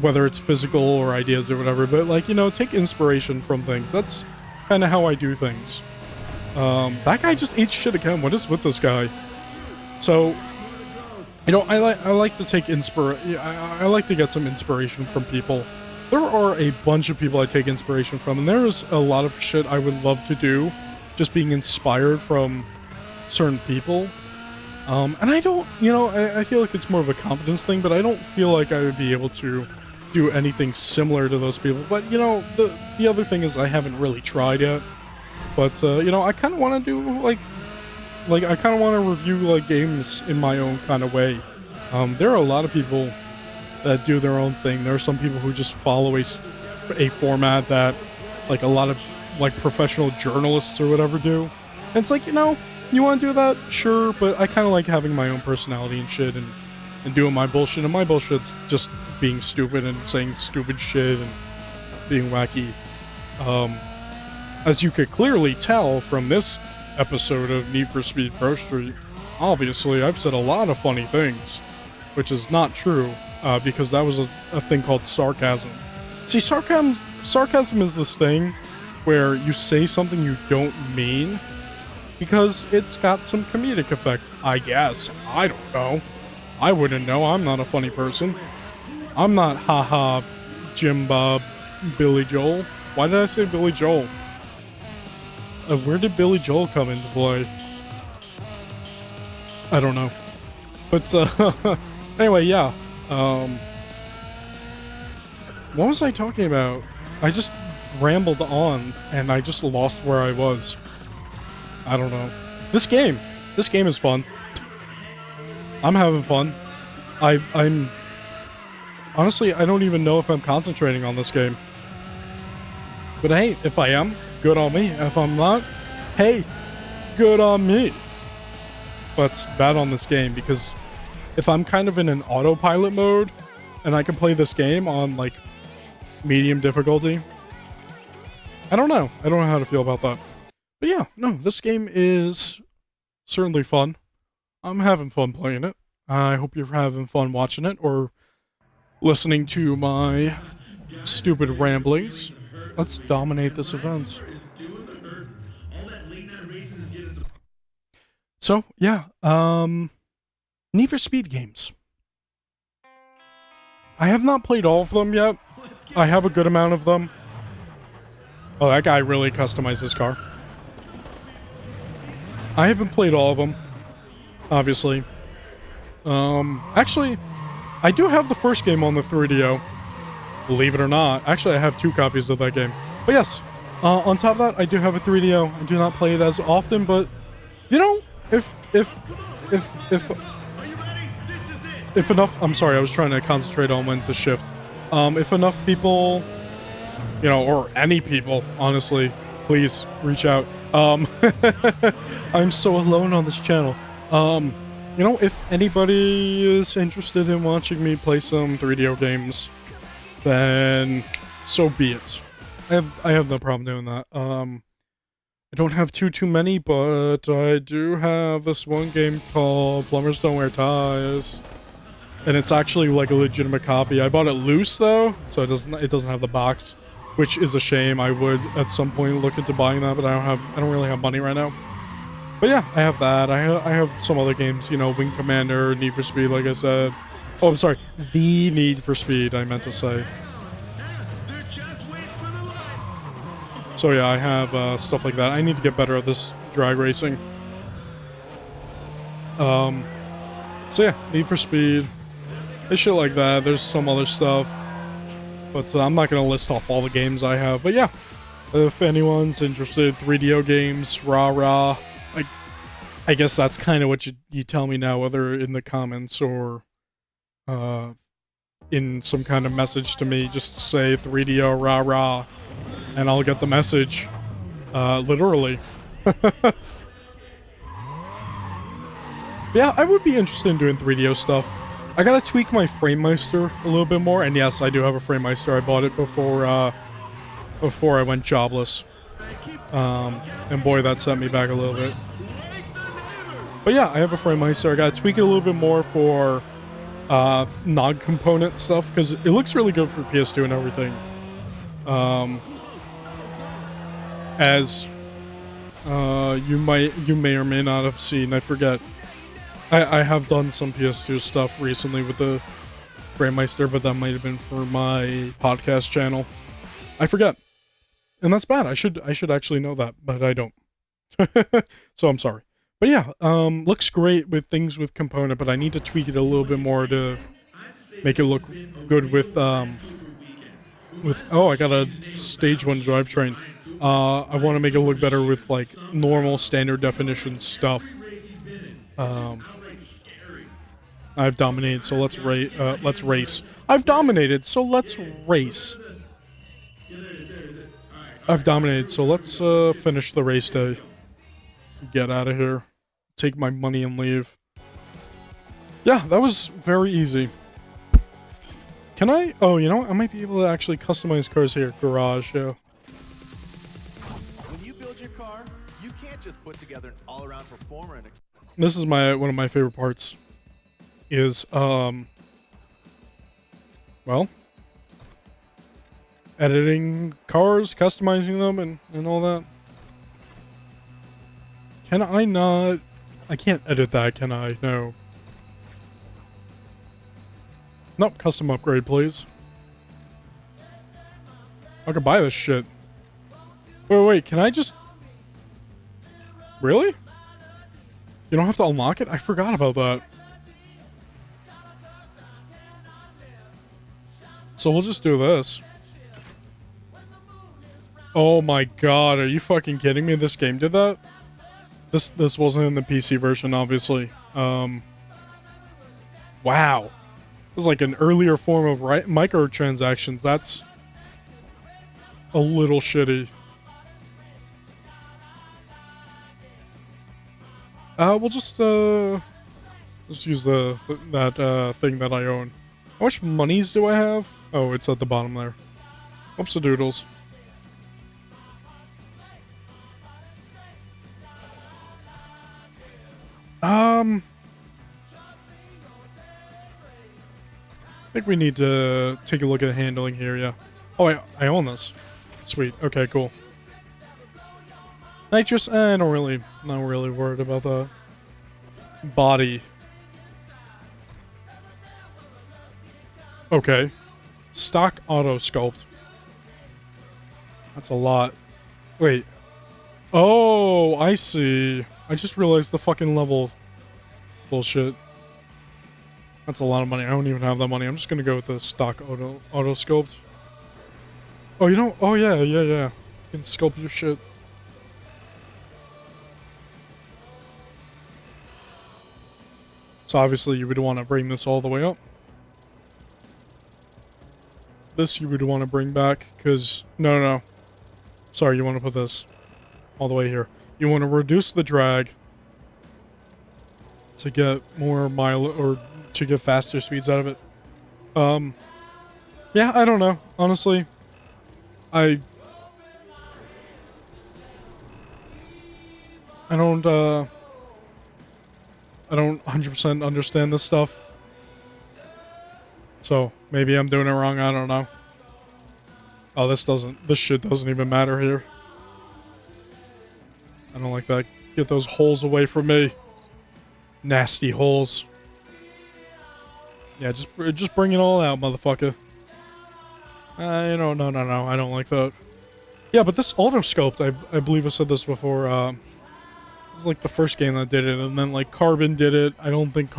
whether it's physical or ideas or whatever, but, like, you know, take inspiration from things. That's kind of how I do things. That guy just ate shit again. What is with this guy? So, you know, I like to take I like to get some inspiration from people. There are a bunch of people I take inspiration from, and there's a lot of shit I would love to do, just being inspired from certain people. And I don't, you know, I feel like it's more of a confidence thing, but I don't feel like I would be able to do anything similar to those people. But, you know, the other thing is I haven't really tried yet. But, you know, I kind of want to do, like, I kind of want to review, like, games in my own kind of way. There are a lot of people that do their own thing. There are some people who just follow a format that, like, a lot of, like, professional journalists or whatever do. And it's like, you know, you want to do that? Sure, but I kind of like having my own personality and shit, and doing my bullshit. And my bullshit's just being stupid and saying stupid shit and being wacky. As you could clearly tell from this episode of Need for Speed Pro Street, obviously I've said a lot of funny things, which is not true, because that was a thing called sarcasm. See, sarcasm is this thing where you say something you don't mean because it's got some comedic effect, I guess. I don't know. I wouldn't know. I'm not a funny person. I'm not haha Jim Bob Billy Joel. Why did I say Billy Joel? Where did Billy Joel come into play? I don't know. But, anyway, yeah. What was I talking about? I just rambled on, and I just lost where I was. I don't know. This game is fun. I'm having fun. I'm... Honestly, I don't even know if I'm concentrating on this game. But hey, if I am, good on me. If I'm not, hey, good on me. But it's bad on this game, because if I'm kind of in an autopilot mode, and I can play this game on, like, medium difficulty, I don't know. I don't know how to feel about that. But yeah, no, this game is certainly fun. I'm having fun playing it. I hope you're having fun watching it, or listening to my stupid ramblings. Let's dominate this event. So, yeah, Need for Speed games. I have not played all of them yet. I have a good amount of them. Oh, that guy really customized his car. I haven't played all of them, obviously. Actually, I do have the first game on the 3DO. Believe it or not. Actually, I have 2 copies of that game. But yes, on top of that, I do have a 3DO. I do not play it as often, but, you know, if enough... I'm sorry, I was trying to concentrate on when to shift. If enough people, you know, or any people, honestly, please reach out. I'm so alone on this channel. You know, if anybody is interested in watching me play some 3DO games, then so be it. I have no problem doing that. I don't have too many, but I do have this one game called Plumbers Don't Wear Ties. And it's actually like a legitimate copy. I bought it loose though, so it doesn't have the box. which is a shame. I would at some point look into buying that, but I don't really have money right now. But yeah, I have that. I have some other games, you know, Wing Commander, Need for Speed, like I said. Oh, I'm sorry, the Need for Speed, I meant to say. So yeah, I have stuff like that. I need to get better at this drag racing. So yeah, Need for Speed, there's shit like that. There's some other stuff, but I'm not gonna list off all the games I have. But yeah, if anyone's interested, 3DO games, rah. I guess that's kind of what you tell me now, whether in the comments or in some kind of message to me. Just say 3DO rah, and I'll get the message. Literally. Yeah, I would be interested in doing 3DO stuff. I gotta tweak my FrameMeister a little bit more, and yes, I do have a FrameMeister. I bought it before I went jobless. And boy, that set me back a little bit. But yeah, I have a FrameMeister. I gotta tweak it a little bit more for non-component stuff, because it looks really good for PS2 and everything. As you may or may not have seen, I forget. I have done some PS2 stuff recently with the FrameMeister, but that might have been for my podcast channel. I forget. And that's bad. I should actually know that, but I don't. So I'm sorry. But yeah, looks great with things with component, but I need to tweak it a little bit more to make it look good with oh, I got a stage 1 drivetrain. I want to make it look better with like normal standard definition stuff. I've dominated, so let's race. I've dominated, so let's race. I've dominated, so let's finish the race day. Get out of here. Take my money and leave. Yeah, that was very easy. Can I? Oh, you know what? I might be able to actually customize cars here. Garage, yeah. When you build your car, you can't just put together an all-around performer and This is one of my favorite parts. Is well, editing cars, customizing them, and all that. Can I not? I can't edit that, can I? No. Nope, custom upgrade, please. I could buy this shit. Wait, can I just... Really? You don't have to unlock it? I forgot about that. So we'll just do this. Oh my god, are you fucking kidding me? This game did that? This wasn't in the PC version, obviously. Wow. This is like an earlier form of microtransactions. That's a little shitty. We'll just use that thing that I own. How much monies do I have? Oh, it's at the bottom there. Oops, doodles. I think we need to take a look at handling here, yeah. Oh, I own this. Sweet. Okay, cool. Nitrous, not really worried about that. Body. Okay. Stock auto sculpt. That's a lot. Wait. Oh, I see. I just realized the fucking level bullshit. That's a lot of money. I don't even have that money. I'm just gonna go with the stock auto sculpt. Oh, you know? Oh yeah. You can sculpt your shit. So obviously you would want to bring this all the way up. This you would want to bring back, because... No. Sorry, you want to put this all the way here. You want to reduce the drag to get more or to get faster speeds out of it. Yeah, I don't know. Honestly, I don't 100% understand this stuff. So maybe I'm doing it wrong. I don't know. Oh, this shit doesn't even matter here. I don't like that. Get those holes away from me. Nasty holes. Yeah, just bring it all out, motherfucker. No. I don't like that. Yeah, but this autoscoped, I believe I said this before, this is like the first game that did it, and then like Carbon did it. I don't think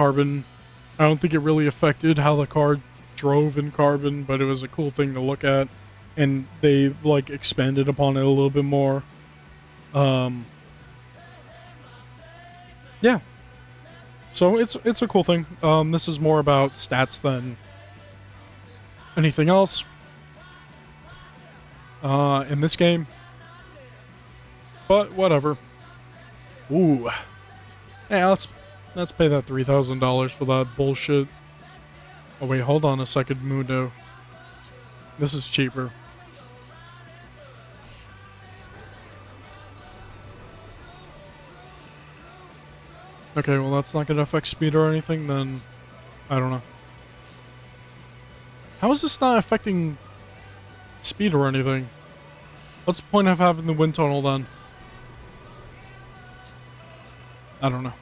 it really affected how the car drove in Carbon, but it was a cool thing to look at. And they like expanded upon it a little bit more. Yeah. So it's a cool thing. This is more about stats than anything else. In this game. But whatever. Ooh. Hey, let's pay that $3,000 for that bullshit. Oh wait, hold on a second, Mundo. This is cheaper. Okay, well that's not gonna affect speed or anything, then I don't know. How is this not affecting speed or anything? What's the point of having the wind tunnel then? I don't know.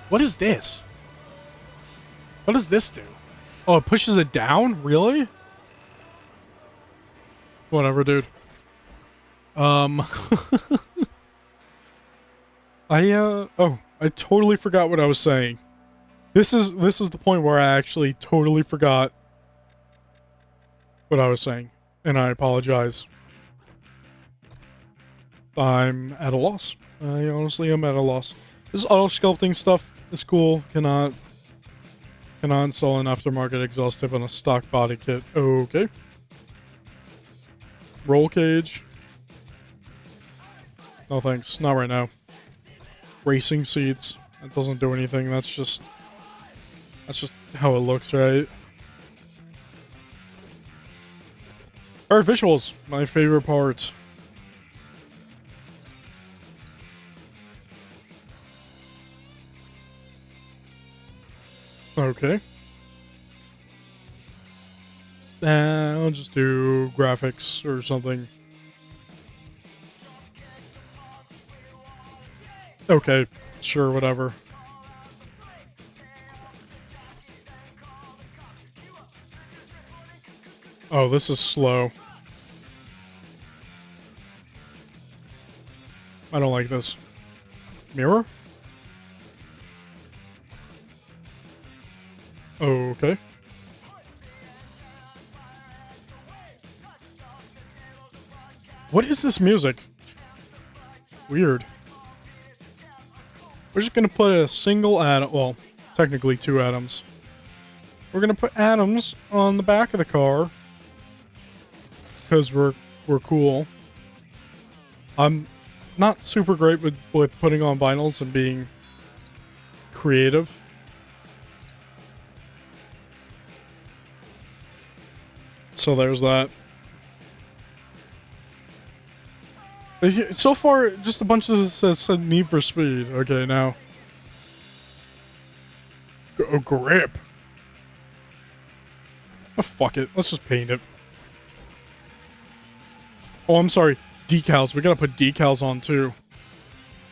What is this? What does this do? Oh, it pushes it down? Really? Whatever, dude. I totally forgot what I was saying. This is the point where I actually totally forgot what I was saying, and I apologize. I'm at a loss. I honestly am at a loss. This auto sculpting stuff is cool. Cannot install an aftermarket exhaust tip on a stock body kit. Okay. Roll cage. No thanks. Not right now. Racing seats. That doesn't do anything. That's just how it looks, right? Alright, visuals. My favorite part. Okay. I'll just do graphics or something. Okay, sure, whatever. Oh, this is slow. I don't like this. Mirror? Okay. What is this music? Weird. We're just gonna put a single atom, well, technically 2 atoms. We're gonna put atoms on the back of the car. Because we're cool. I'm not super great with putting on vinyls and being creative. So there's that. So far, just a bunch of this says Need for Speed. Okay, now. Grip. Oh, fuck it. Let's just paint it. Oh, I'm sorry. Decals. We gotta put decals on, too.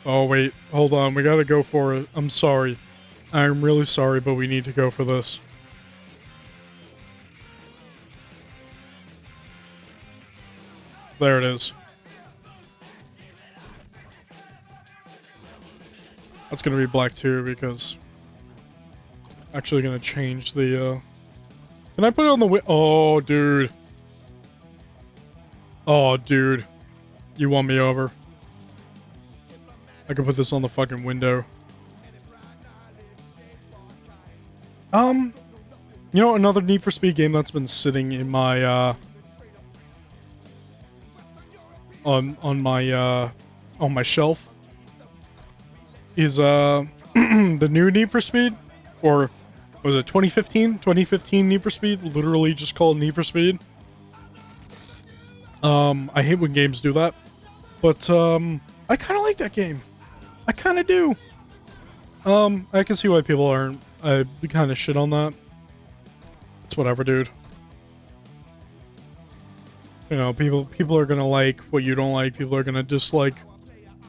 Oh, wait. Hold on. We gotta go for it. I'm sorry. I'm really sorry, but we need to go for this. There it is. That's gonna be black too, because actually gonna change the can I put it on the oh dude. Oh dude. You won me over. I can put this on the fucking window. You know, another Need for Speed game that's been sitting in my on my shelf is the new Need for Speed, or was it 2015 Need for Speed, literally just called Need for Speed. I hate when games do that, but I kind of like that game. I kind of do. I can see why people aren't. I kind of shit on that. It's whatever, dude. You know, people are gonna like what you don't like. People are gonna dislike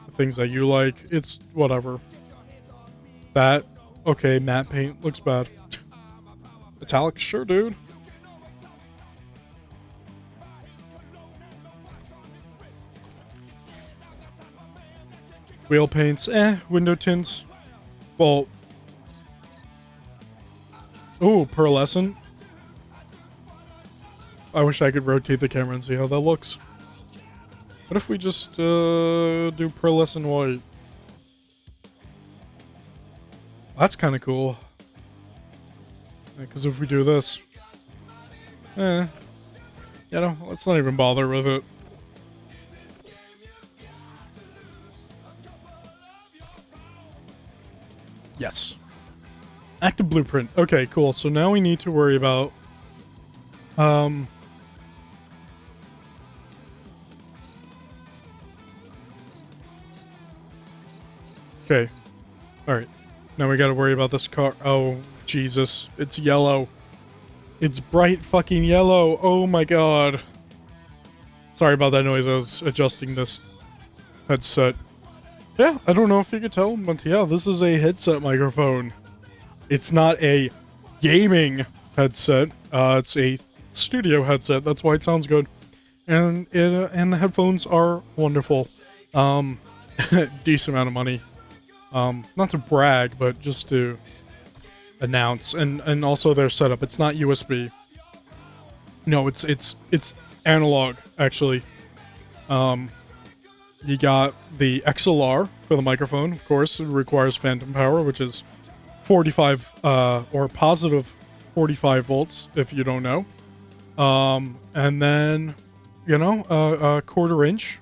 the things that you like. It's whatever. That okay? Matte paint looks bad. Metallic, sure, dude. Wheel paints, window tints. Well, ooh, pearlescent. I wish I could rotate the camera and see how that looks. What if we just do pearlescent white? That's kind of cool. Because if we do this, you know, let's not even bother with it. Yes. Active blueprint. Okay, cool. So now we need to worry about okay. Alright. Now we gotta worry about this car. Oh, Jesus. It's yellow. It's bright fucking yellow. Oh my god. Sorry about that noise. I was adjusting this headset. Yeah, I don't know if you could tell, but yeah, this is a headset microphone. It's not a gaming headset. It's a studio headset. That's why it sounds good. And the headphones are wonderful. Decent amount of money. Not to brag, but just to announce. And also their setup. It's not USB. No, it's analog, actually. You got the XLR for the microphone, of course. It requires phantom power, which is 45 or positive 45 volts, if you don't know. And then, you know, a quarter inch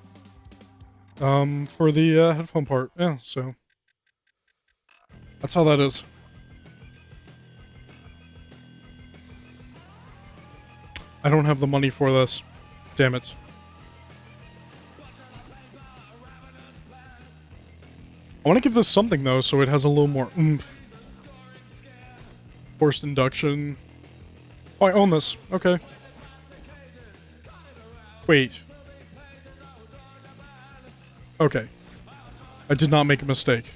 for the headphone part. Yeah, so that's how that is. I don't have the money for this. Damn it. I want to give this something, though, so it has a little more oomph. Forced induction. Oh, I own this. Okay. Wait. Okay. I did not make a mistake.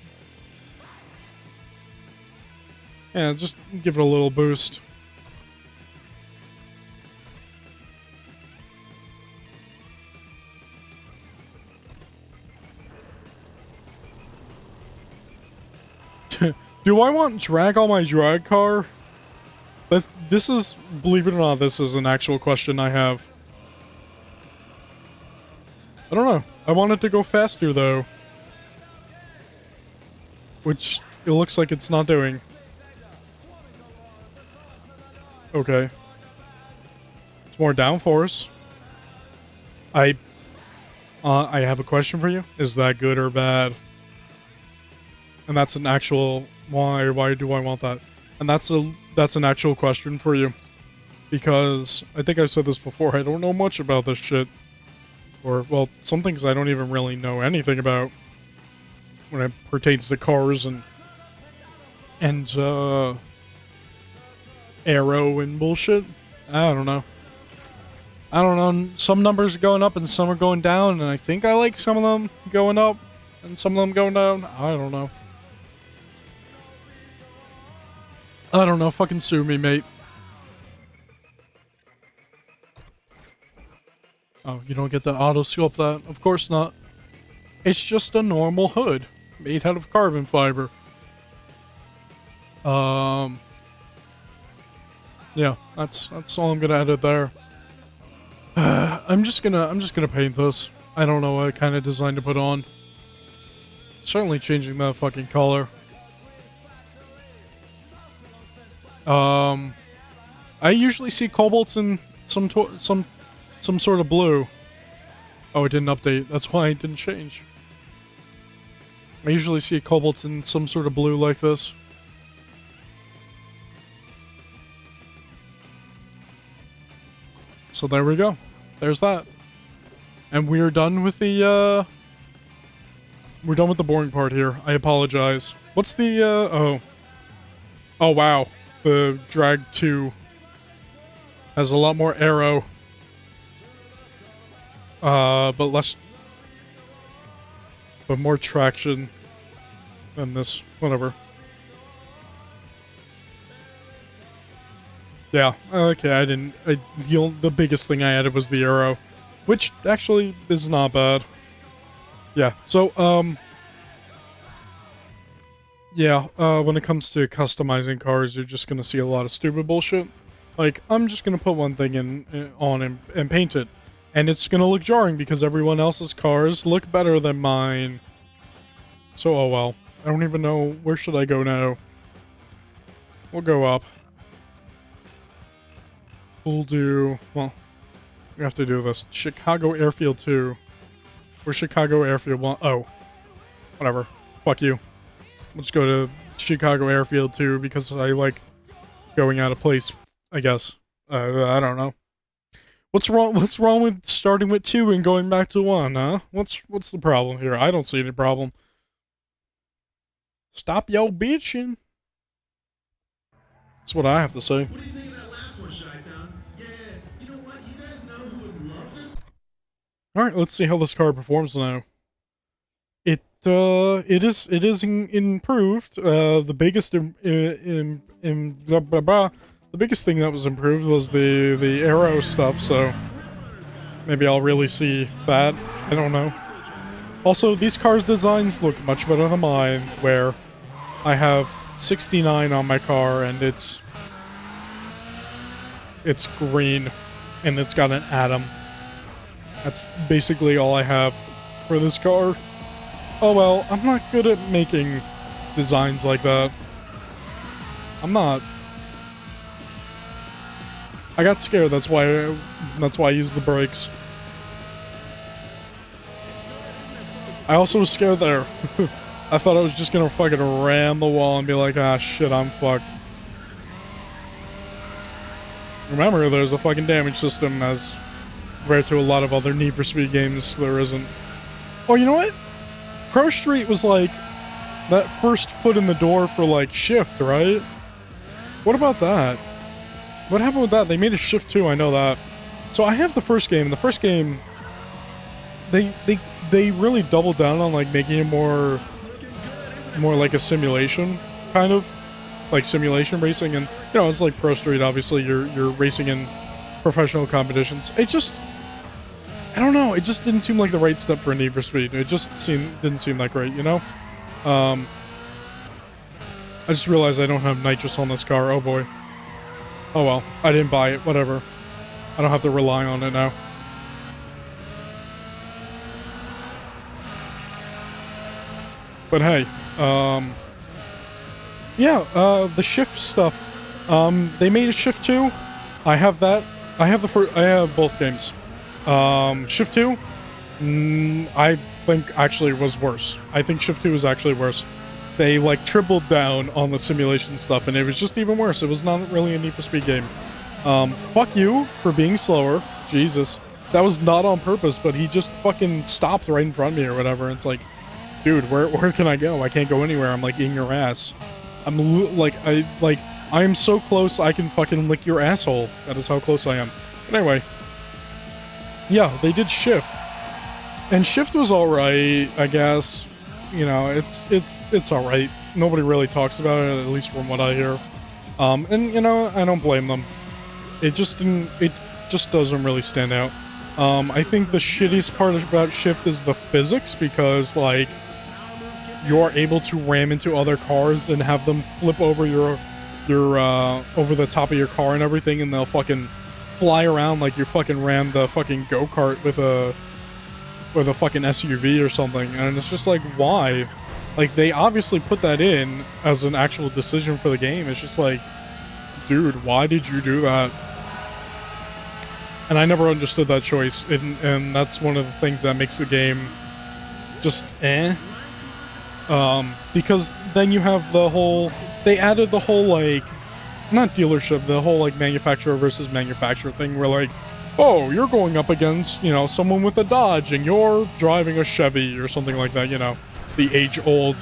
Yeah, just give it a little boost. Do I want drag on my drag car? This is, believe it or not, this is an actual question I have. I don't know. I want it to go faster, though. Which it looks like it's not doing. Okay. It's more downforce. I have a question for you. Is that good or bad? And that's an actual... Why do I want that? And that's an actual question for you. Because I think I've said this before, I don't know much about this shit. Or, well, some things I don't even really know anything about when it pertains to cars and aero and bullshit. I don't know. I don't know. Some numbers are going up and some are going down, and I think I like some of them going up and some of them going down. I don't know. I don't know. Fucking sue me, mate. Oh, you don't get the auto sculpt that? Of course not. It's just a normal hood made out of carbon fiber. Yeah, that's all I'm gonna edit there. I'm just gonna paint this. I don't know what kind of design to put on. Certainly changing that fucking color. I usually see cobalts in some sort of blue. Oh, it didn't update. That's why it didn't change. I usually see cobalts in some sort of blue like this. So there we go. There's that. And we're done with the, we're done with the boring part here. I apologize. What's the, oh. Oh, wow. The Drag 2 has a lot more aero. but more traction than this. Whatever. Yeah. Okay. The biggest thing I added was the arrow, which actually is not bad. Yeah. So yeah. When it comes to customizing cars, you're just gonna see a lot of stupid bullshit. Like, I'm just gonna put one thing on and paint it, and it's gonna look jarring because everyone else's cars look better than mine. So, oh well. I don't even know, where should I go now? We'll go up. We'll do, well, we have to do this. Chicago Airfield 2. Or Chicago Airfield 1. Oh. Whatever. Fuck you. Let's go to Chicago Airfield 2 because I like going out of place, I guess. I don't know. What's wrong with starting with 2 and going back to 1, huh? What's the problem here? I don't see any problem. Stop yo bitching. That's what I have to say. What do you think of that last one, Chi-Town? Yeah, you know what? You guys know who would love this? Alright, let's see how this car performs now. It is improved. The biggest the biggest thing that was improved was the arrow stuff, so maybe I'll really see that. I don't know. Also, these cars' designs look much better than mine, where I have 69 on my car and it's green and it's got an atom. That's basically all I have for this car. Oh well, I'm not good at making designs like that. I'm not. I got scared, that's why I used the brakes. I also was scared there. I thought I was just gonna fucking ram the wall and be like, ah shit, I'm fucked. Remember, there's a fucking damage system as compared to a lot of other Need for Speed games, there isn't. Oh, you know what? Pro Street was like that first foot in the door for like Shift, right? What about that? What happened with that? They made a Shift 2, I know that. So I have the first game. The first game, they really doubled down on like making it more like a simulation, kind of like simulation racing, and you know, it's like Pro Street. Obviously, you're racing in professional competitions. It just, I don't know. It just didn't seem like the right step for Need for Speed. It just didn't seem that great, you know. I just realized I don't have nitrous on this car. Oh boy. Oh well. I didn't buy it. Whatever. I don't have to rely on it now. But hey, yeah, the Shift stuff. They made a Shift 2. I have that. I have both games. Shift 2, I think actually was worse. I think Shift 2 is actually worse. They like tripled down on the simulation stuff, and it was just even worse. It was not really a Need for Speed game. Fuck you for being slower. Jesus. That was not on purpose, but he just fucking stopped right in front of me or whatever. It's like, dude, where can I go? I can't go anywhere. I'm like in your ass. I am so close I can fucking lick your asshole. That is how close I am. But anyway. Yeah, they did Shift. And Shift was alright, I guess. You know, it's alright. Nobody really talks about it, at least from what I hear. And you know, I don't blame them. It just doesn't really stand out. I think the shittiest part about Shift is the physics, because like you're able to ram into other cars and have them flip over your over the top of your car and everything, and they'll fucking fly around like you fucking rammed the fucking go-kart with a fucking SUV or something. And it's just like, why? Like, they obviously put that in as an actual decision for the game. It's just like, dude, why did you do that? And I never understood that choice, and that's one of the things that makes the game just because then you have the whole, they added the whole like, not dealership, the whole like manufacturer versus manufacturer thing, where like, oh, you're going up against, you know, someone with a Dodge and you're driving a Chevy or something like that, you know, the age-old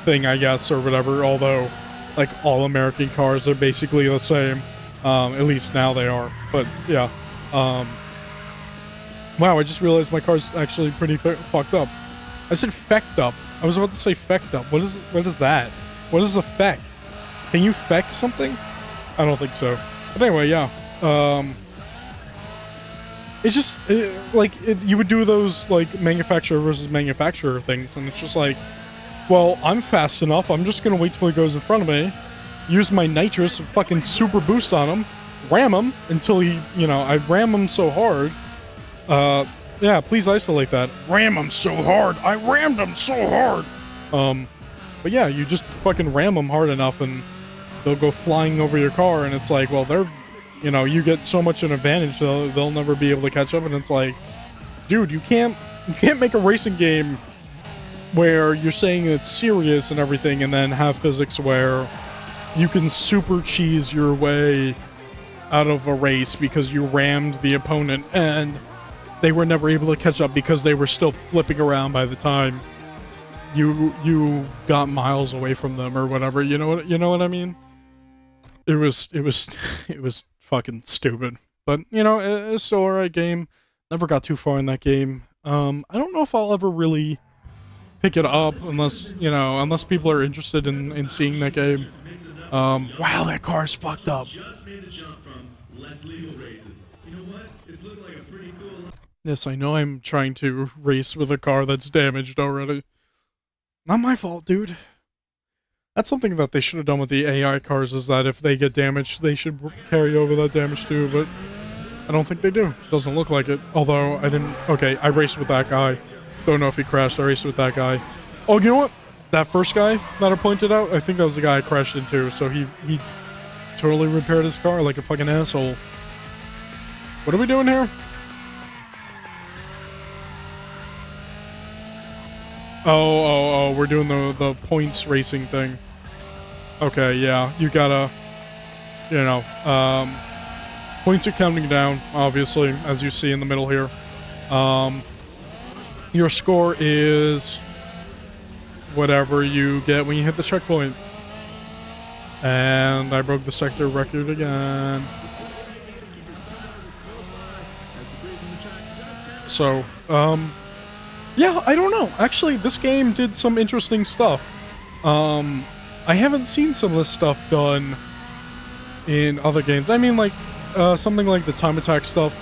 thing, I guess, or whatever, although like all American cars are basically the same. At least now they are, but yeah. Wow, I just realized my car's actually pretty fucked up. I said fecked up. I was about to say fecked up. What is that? What is a feck? Can you feck something? I don't think so. But anyway, yeah. It's just you would do those like manufacturer versus manufacturer things, and it's just like, well, I'm fast enough. I'm just gonna wait till he goes in front of me, use my nitrous and fucking super boost on him, ram him until he, I ram him so hard. Yeah, please isolate that. Ram him so hard. I rammed him so hard. But yeah, you just fucking ram them hard enough and they'll go flying over your car, and it's like, well, they're, you get so much an advantage, they'll never be able to catch up, and it's like, dude, you can't make a racing game where you're saying it's serious and everything and then have physics where you can super cheese your way out of a race because you rammed the opponent and they were never able to catch up because they were still flipping around by the time you got miles away from them or whatever. You know what I mean? It was it was fucking stupid. But it's still alright game. Never got too far in that game. I don't know if I'll ever really pick it up unless people are interested in seeing that game. Wow, that car's fucked up. Just made the jump from less legal races. You know what? It's looking like a pretty cool. Yes, I know I'm trying to race with a car that's damaged already. Not my fault, dude. That's something that they should have done with the AI cars, is that if they get damaged, they should carry over that damage too, but I don't think they do. Doesn't look like it. Although, I raced with that guy. Don't know if he crashed. I raced with that guy. Oh, you know what? That first guy that I pointed out, I think that was the guy I crashed into, so he totally repaired his car like a fucking asshole. What are we doing here? Oh, we're doing the points racing thing. Okay, yeah, you gotta, points are counting down, obviously, as you see in the middle here. Your score is whatever you get when you hit the checkpoint. And I broke the sector record again. So, yeah, I don't know. Actually, this game did some interesting stuff. I haven't seen some of this stuff done in other games. I mean, like, something like the time attack stuff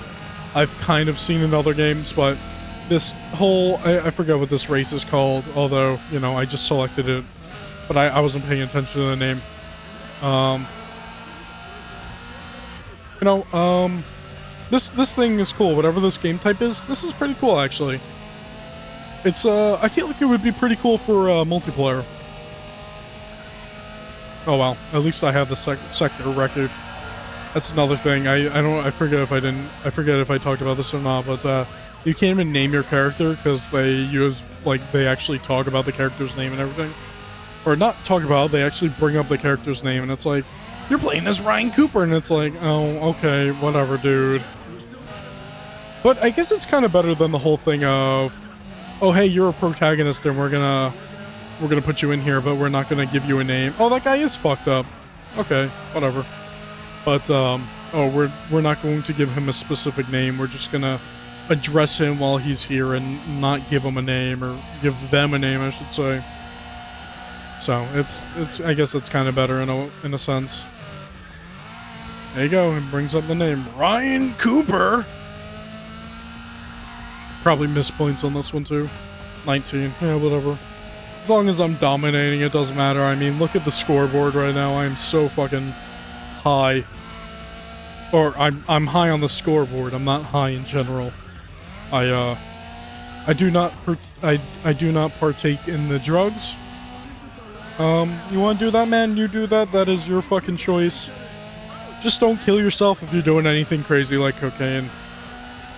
I've kind of seen in other games, but this whole, I forget what this race is called, although, I just selected it, but I wasn't paying attention to the name. This thing is cool. Whatever this game type is, this is pretty cool, actually. It's, I feel like it would be pretty cool for, multiplayer. Oh well, at least I have the sector record. That's another thing. I forget if I talked about this or not, but, you can't even name your character because they actually talk about the character's name and everything. Or not talk about, they actually bring up the character's name, and it's like, you're playing as Ryan Cooper, and it's like, oh, okay, whatever, dude. But I guess it's kind of better than the whole thing of, oh, hey, you're a protagonist, and we're gonna put you in here, but we're not gonna give you a name. Oh, that guy is fucked up. Okay, whatever. But, oh, we're not going to give him a specific name. We're just gonna address him while he's here and not give him a name, or give them a name, I should say. So it's I guess it's kind of better in a sense. There you go. It brings up the name Ryan Cooper. Probably missed points on this one too. 19. Yeah, whatever. As long as I'm dominating, it doesn't matter. I mean, look at the scoreboard right now. I am so fucking high. Or I'm high on the scoreboard. I'm not high in general. I do not partake in the drugs. You want to do that, man? You do that. That is your fucking choice. Just don't kill yourself if you're doing anything crazy like cocaine.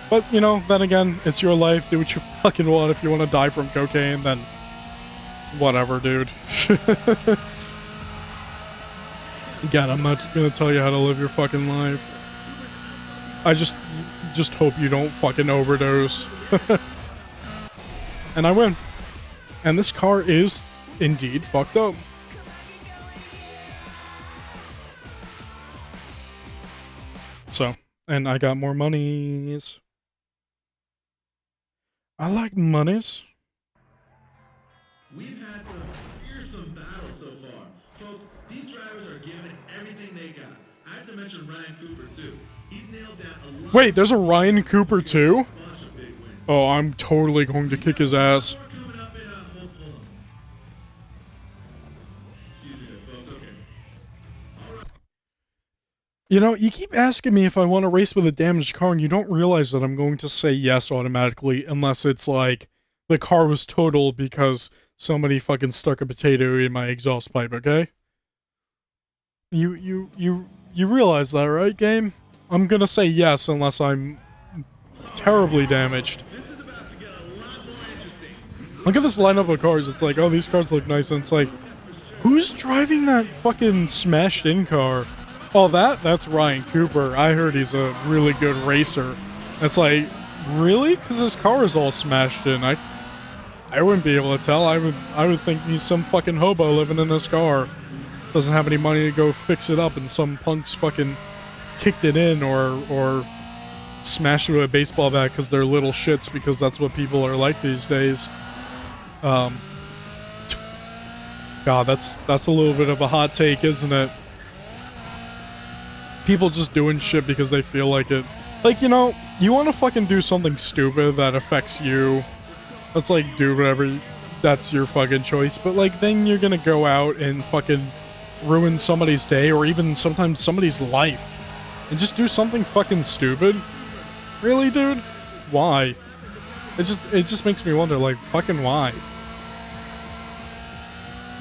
But, then again, it's your life. Do what you fucking want. If you want to die from cocaine, then whatever, dude. Again, I'm not gonna tell you how to live your fucking life. I just hope you don't fucking overdose. And I win. And this car is indeed fucked up. So, and I got more monies. I like monies. We've had some fearsome battles so far. Folks, these drivers are giving it everything they got. I have to mention Ryan Cooper, too. He's nailed down a lot Wait, there's a Ryan Cooper too? bunch of big wins. Oh, I'm totally going to kick his ass. More coming up in, hold on. Excuse me there, folks. Okay. All right. You know, you keep asking me if I want to race with a damaged car, and you don't realize that I'm going to say yes automatically, unless it's like the car was totaled because somebody fucking stuck a potato in my exhaust pipe. Okay? You realize that, right, game? I'm gonna say yes unless I'm terribly damaged. This is about to get a lot more interesting. Look at this lineup of cars. It's like, oh, these cars look nice, and it's like, who's driving that fucking smashed-in car? Oh, that's Ryan Cooper. I heard he's a really good racer. It's like, really? Because his car is all smashed in. I wouldn't be able to tell. I would think he's some fucking hobo living in this car. Doesn't have any money to go fix it up, and some punks fucking kicked it in or smashed it with a baseball bat because they're little shits, because that's what people are like these days. God, that's a little bit of a hot take, isn't it? People just doing shit because they feel like it. Like, you know, you want to fucking do something stupid that affects you. Let's, like, do whatever. That's your fucking choice. But, like, then you're gonna go out and fucking ruin somebody's day, or even sometimes somebody's life. And just do something fucking stupid? Really, dude? Why? It just makes me wonder, like, fucking why?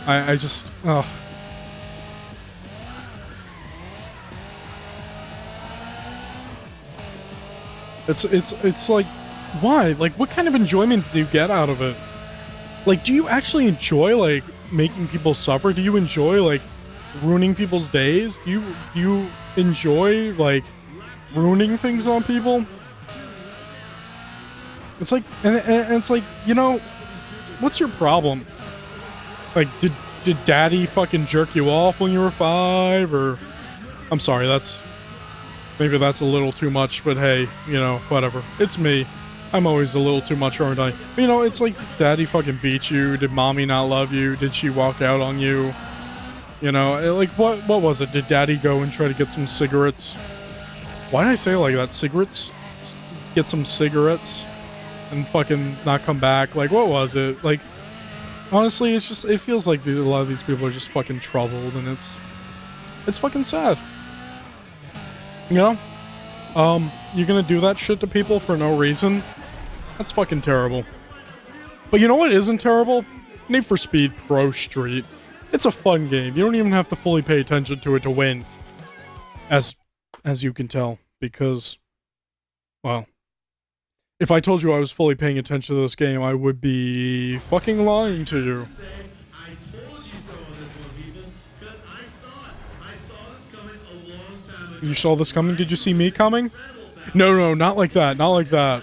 I just, ugh. It's like, why? Like, what kind of enjoyment do you get out of it? Like, do you actually enjoy, like, making people suffer? Do you enjoy, like, ruining people's days? Do you enjoy, like, ruining things on people? It's like, and it's like, you know, what's your problem? Like, did daddy fucking jerk you off when you were 5, or... I'm sorry, maybe that's a little too much, but hey, you know, whatever. It's me. I'm always a little too much, aren't I? But, you know, it's like, daddy fucking beat you. Did mommy not love you? Did she walk out on you? You know, like, what was it? Did daddy go and try to get some cigarettes? Why did I say it like that? Cigarettes? Get some cigarettes and fucking not come back? Like, what was it? Like, honestly, it's just, it feels like a lot of these people are just fucking troubled, and it's fucking sad. You know? You're gonna do that shit to people for no reason? That's fucking terrible. But you know what isn't terrible? Need for Speed Pro Street. It's a fun game. You don't even have to fully pay attention to it to win. As you can tell. Because, well, if I told you I was fully paying attention to this game, I would be fucking lying to you. I told you so on this one, people. Because I saw it. I saw this coming a long time ago. You saw this coming? Did you see me coming? No, not like that. Not like that.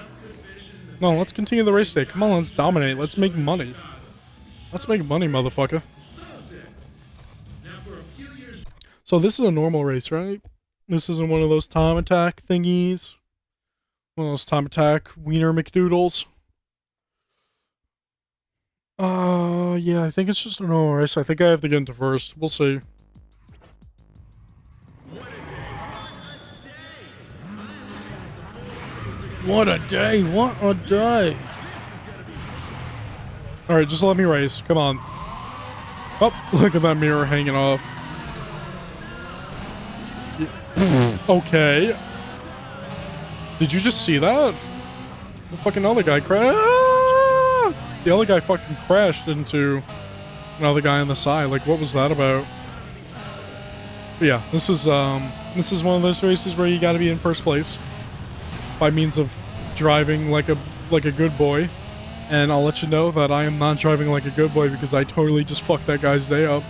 No, let's continue the race day. Come on, let's dominate. Let's make money. Let's make money, motherfucker. Now for a few years. So this is a normal race, right? This isn't one of those time attack thingies. One of those time attack wiener McDoodles. Yeah, I think it's just a normal race. I think I have to get into first. We'll see. What a day! What a day! Alright, just let me race. Come on. Oh, look at that mirror hanging off. Okay. Did you just see that? The fucking other guy crashed. Ah! The other guy fucking crashed into another guy on the side. Like, what was that about? But yeah, this is one of those races where you got to be in first place by means of driving like a good boy. And I'll let you know that I am not driving like a good boy because I totally just fucked that guy's day up.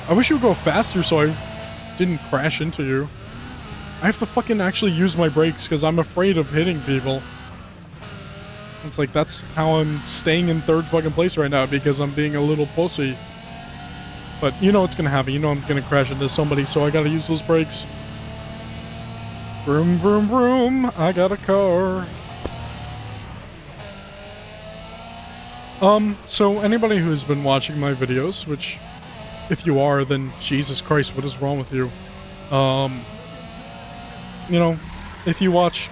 I wish you would go faster so I didn't crash into you. I have to fucking actually use my brakes because I'm afraid of hitting people. It's like, that's how I'm staying in third fucking place right now, because I'm being a little pussy. But you know what's gonna happen. You know I'm gonna crash into somebody, so I gotta use those brakes. Vroom, vroom, vroom. I got a car. So anybody who's been watching my videos, which if you are, then Jesus Christ, what is wrong with you? You know, if you watch,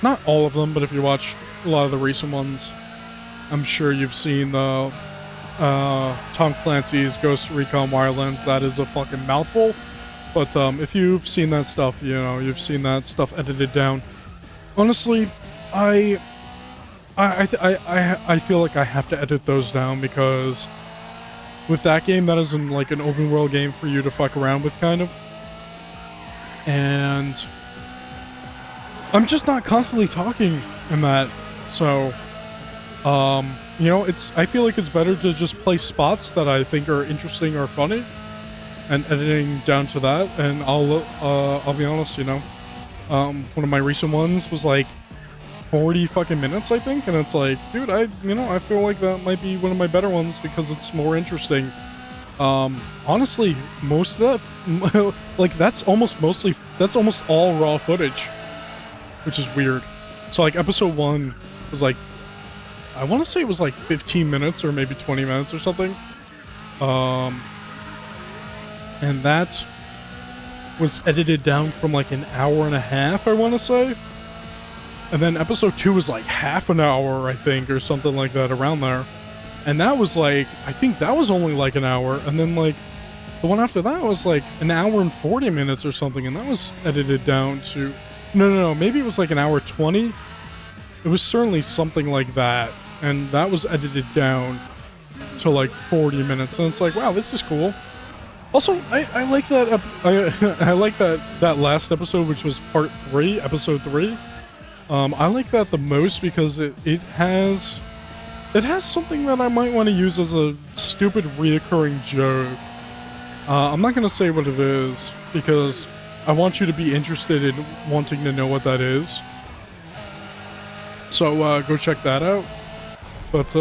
not all of them, but if you watch a lot of the recent ones, I'm sure you've seen Tom Clancy's Ghost Recon Wildlands. That is a fucking mouthful. But if you've seen that stuff, you know, you've seen that stuff edited down. Honestly, I feel like I have to edit those down because with that game, that isn't like an open world game for you to fuck around with, kind of. And I'm just not constantly talking in that, so you know, I feel like it's better to just play spots that I think are interesting or funny, and editing down to that. And I'll be honest, you know, one of my recent ones was like 40 fucking minutes, I think, and it's like, dude, I feel like that might be one of my better ones because it's more interesting. Honestly, most of that, like, that's almost all raw footage, which is weird. So like episode 1 was like, I want to say it was like 15 minutes or maybe 20 minutes or something. And that was edited down from like an hour and a half, I want to say. And then episode 2 was like half an hour, I think, or something like that, around there. And that was like, I think that was only like an hour. And then like the one after that was like an hour and 40 minutes or something. And that was edited down to, no, maybe it was like an hour 20. It was certainly something like that. And that was edited down to like 40 minutes. And it's like, wow, this is cool. Also, I like that, I like that last episode, which was part 3, episode 3. I like that the most because it has something that I might want to use as a stupid reoccurring joke. I'm not going to say what it is because I want you to be interested in wanting to know what that is. So go check that out. But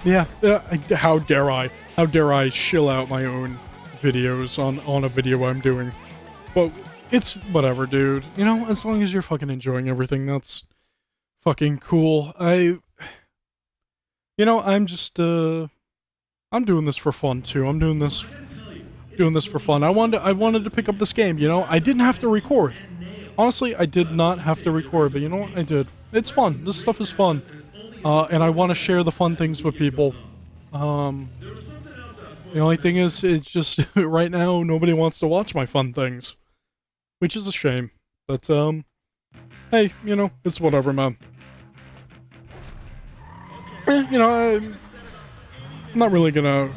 yeah, how dare I shill out my own videos on a video I'm doing. But it's whatever, dude. You know, as long as you're fucking enjoying everything, that's fucking cool. I'm just I'm doing this for fun too. I'm doing this for fun. I wanted to pick up this game, you know. I didn't have to record. Honestly, I did not have to record, but you know what? I did. It's fun. This stuff is fun. And I want to share the fun things with people. The only thing is, it's just right now nobody wants to watch my fun things, which is a shame. But hey, you know, it's whatever, man. You know, I'm not really gonna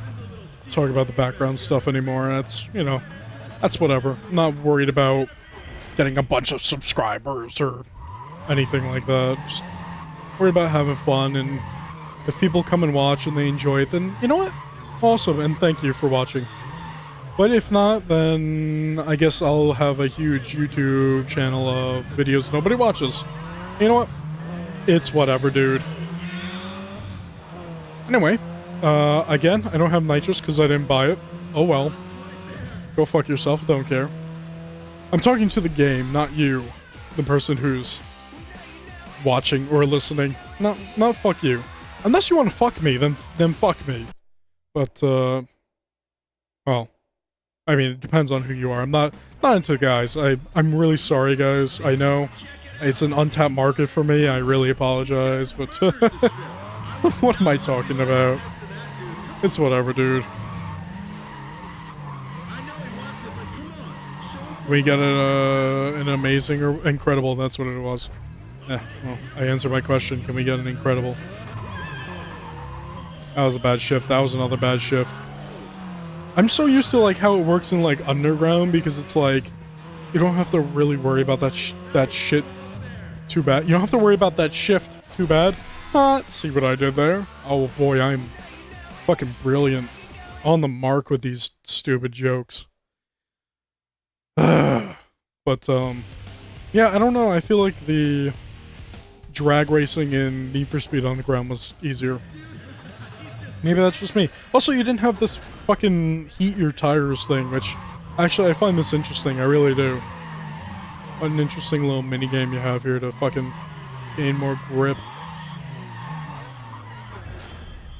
talk about the background stuff anymore. That's, you know, that's whatever. I'm not worried about getting a bunch of subscribers or anything like that. Just worried about having fun, and if people come and watch and they enjoy it, then you know what? Awesome, and thank you for watching. But if not, then I guess I'll have a huge YouTube channel of videos nobody watches. You know what? It's whatever, dude. Anyway, again, I don't have nitrous because I didn't buy it. Oh well. Go fuck yourself, don't care. I'm talking to the game, not you. The person who's watching or listening. Not fuck you. Unless you want to fuck me, then fuck me. But, well, I mean, it depends on who you are. I'm not into guys. I'm really sorry, guys. I know it's an untapped market for me. I really apologize, but what am I talking about? It's whatever, dude. We got an amazing or incredible. That's what it was. Yeah, well, I answered my question. Can we get an incredible? That was a bad shift. That was another bad shift. I'm so used to like how it works in like Underground because it's like you don't have to really worry about that shit too bad. You don't have to worry about that shift too bad. See what I did there? Oh boy, I'm fucking brilliant. On the mark with these stupid jokes. But yeah, I don't know. I feel like the drag racing in Need for Speed Underground was easier. Maybe that's just me. Also, you didn't have this fucking heat your tires thing, which actually I find this interesting. I really do. What an interesting little mini game you have here to fucking gain more grip.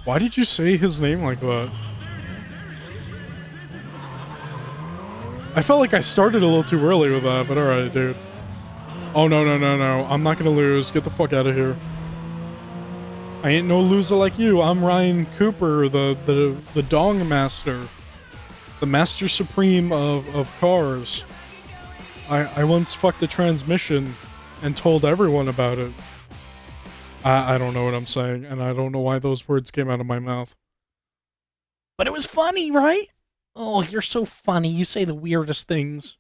Why did you say his name like that? I felt like I started a little too early with that, but alright, dude. Oh, no, no, no, no. I'm not gonna lose. Get the fuck out of here. I ain't no loser like you. I'm Ryan Cooper, the Dong Master. The Master Supreme of cars. I once fucked a transmission and told everyone about it. I don't know what I'm saying, and I don't know why those words came out of my mouth. But it was funny, right? Oh, you're so funny. You say the weirdest things.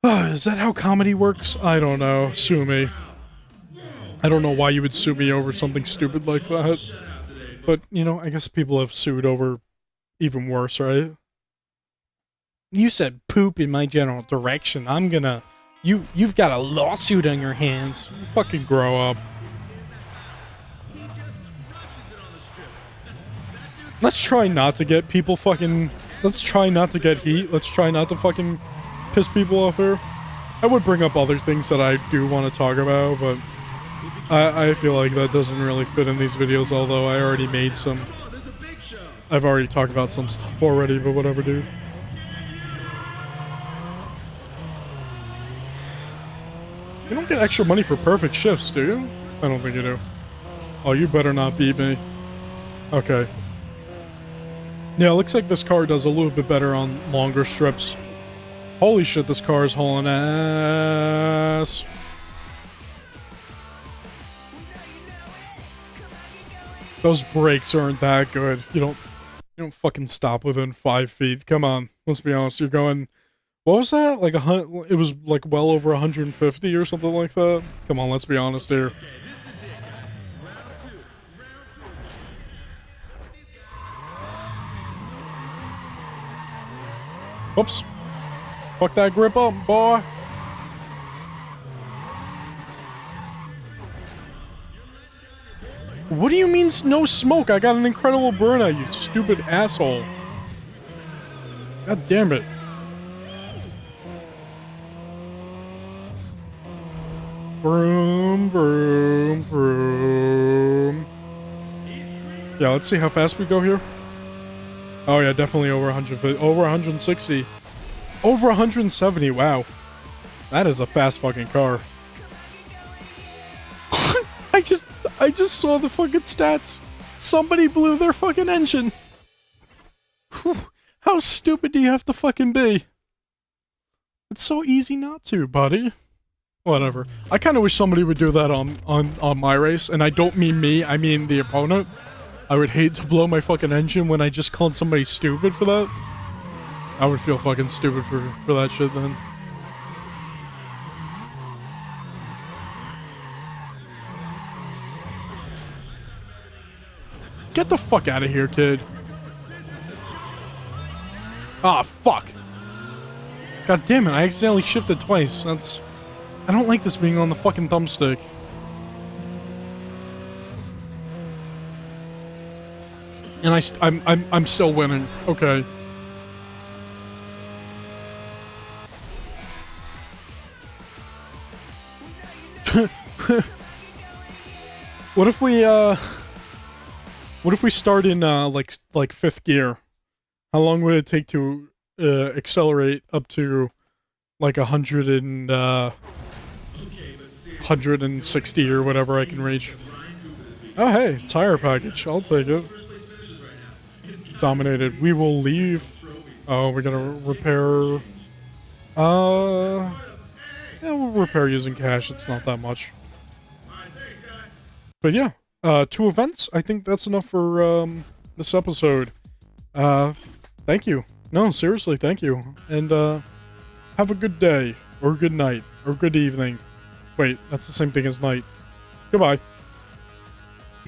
Is that how comedy works? I don't know. Sue me. I don't know why you would sue me over something stupid like that. But, you know, I guess people have sued over even worse, right? You said poop in my general direction. I'm gonna... You've got a lawsuit on your hands. You fucking grow up. Let's try not to get people fucking... Let's try not to get heat. Let's try not to fucking piss people off here. I would bring up other things that I do want to talk about, but... I feel like that doesn't really fit in these videos, although I already made some... I've already talked about some stuff already, but whatever, dude. You don't get extra money for perfect shifts, do you? I don't think you do. Oh, you better not beat me. Okay. Yeah, it looks like this car does a little bit better on longer strips. Holy shit, this car is hauling ass. Those brakes aren't that good. You don't fucking stop within 5 feet. Come on, let's be honest. You're going... What was that? Like it was like well over 150 or something like that? Come on, let's be honest here. Whoops. Fuck that grip up, boy. What do you mean no smoke? I got an incredible burnout, you stupid asshole. God damn it. Vroom, vroom, vroom. Yeah, let's see how fast we go here. Oh yeah, definitely over 150, over 160. Over 170, wow. That is a fast fucking car. I just saw the fucking stats. Somebody blew their fucking engine. Whew. How stupid do you have to fucking be? It's so easy not to, buddy. Whatever. I kind of wish somebody would do that on my race, and I don't mean me, I mean the opponent. I would hate to blow my fucking engine when I just called somebody stupid for that. I would feel fucking stupid for that shit then. Get the fuck out of here, kid. Ah, fuck. God damn it, I accidentally shifted twice. That's... I don't like this being on the fucking thumbstick. And I'm still winning. Okay. What if we start in like fifth gear? How long would it take to accelerate up to like 160 or whatever I can reach? Oh hey, tire package. I'll take it. Dominated. We will leave. Oh, we gotta repair. Yeah, we'll repair using cash. It's not that much. But yeah, 2 events. I think that's enough for this episode. Thank you. No, seriously, thank you. And have a good day, or good night, or good evening. Wait, that's the same thing as night. Goodbye.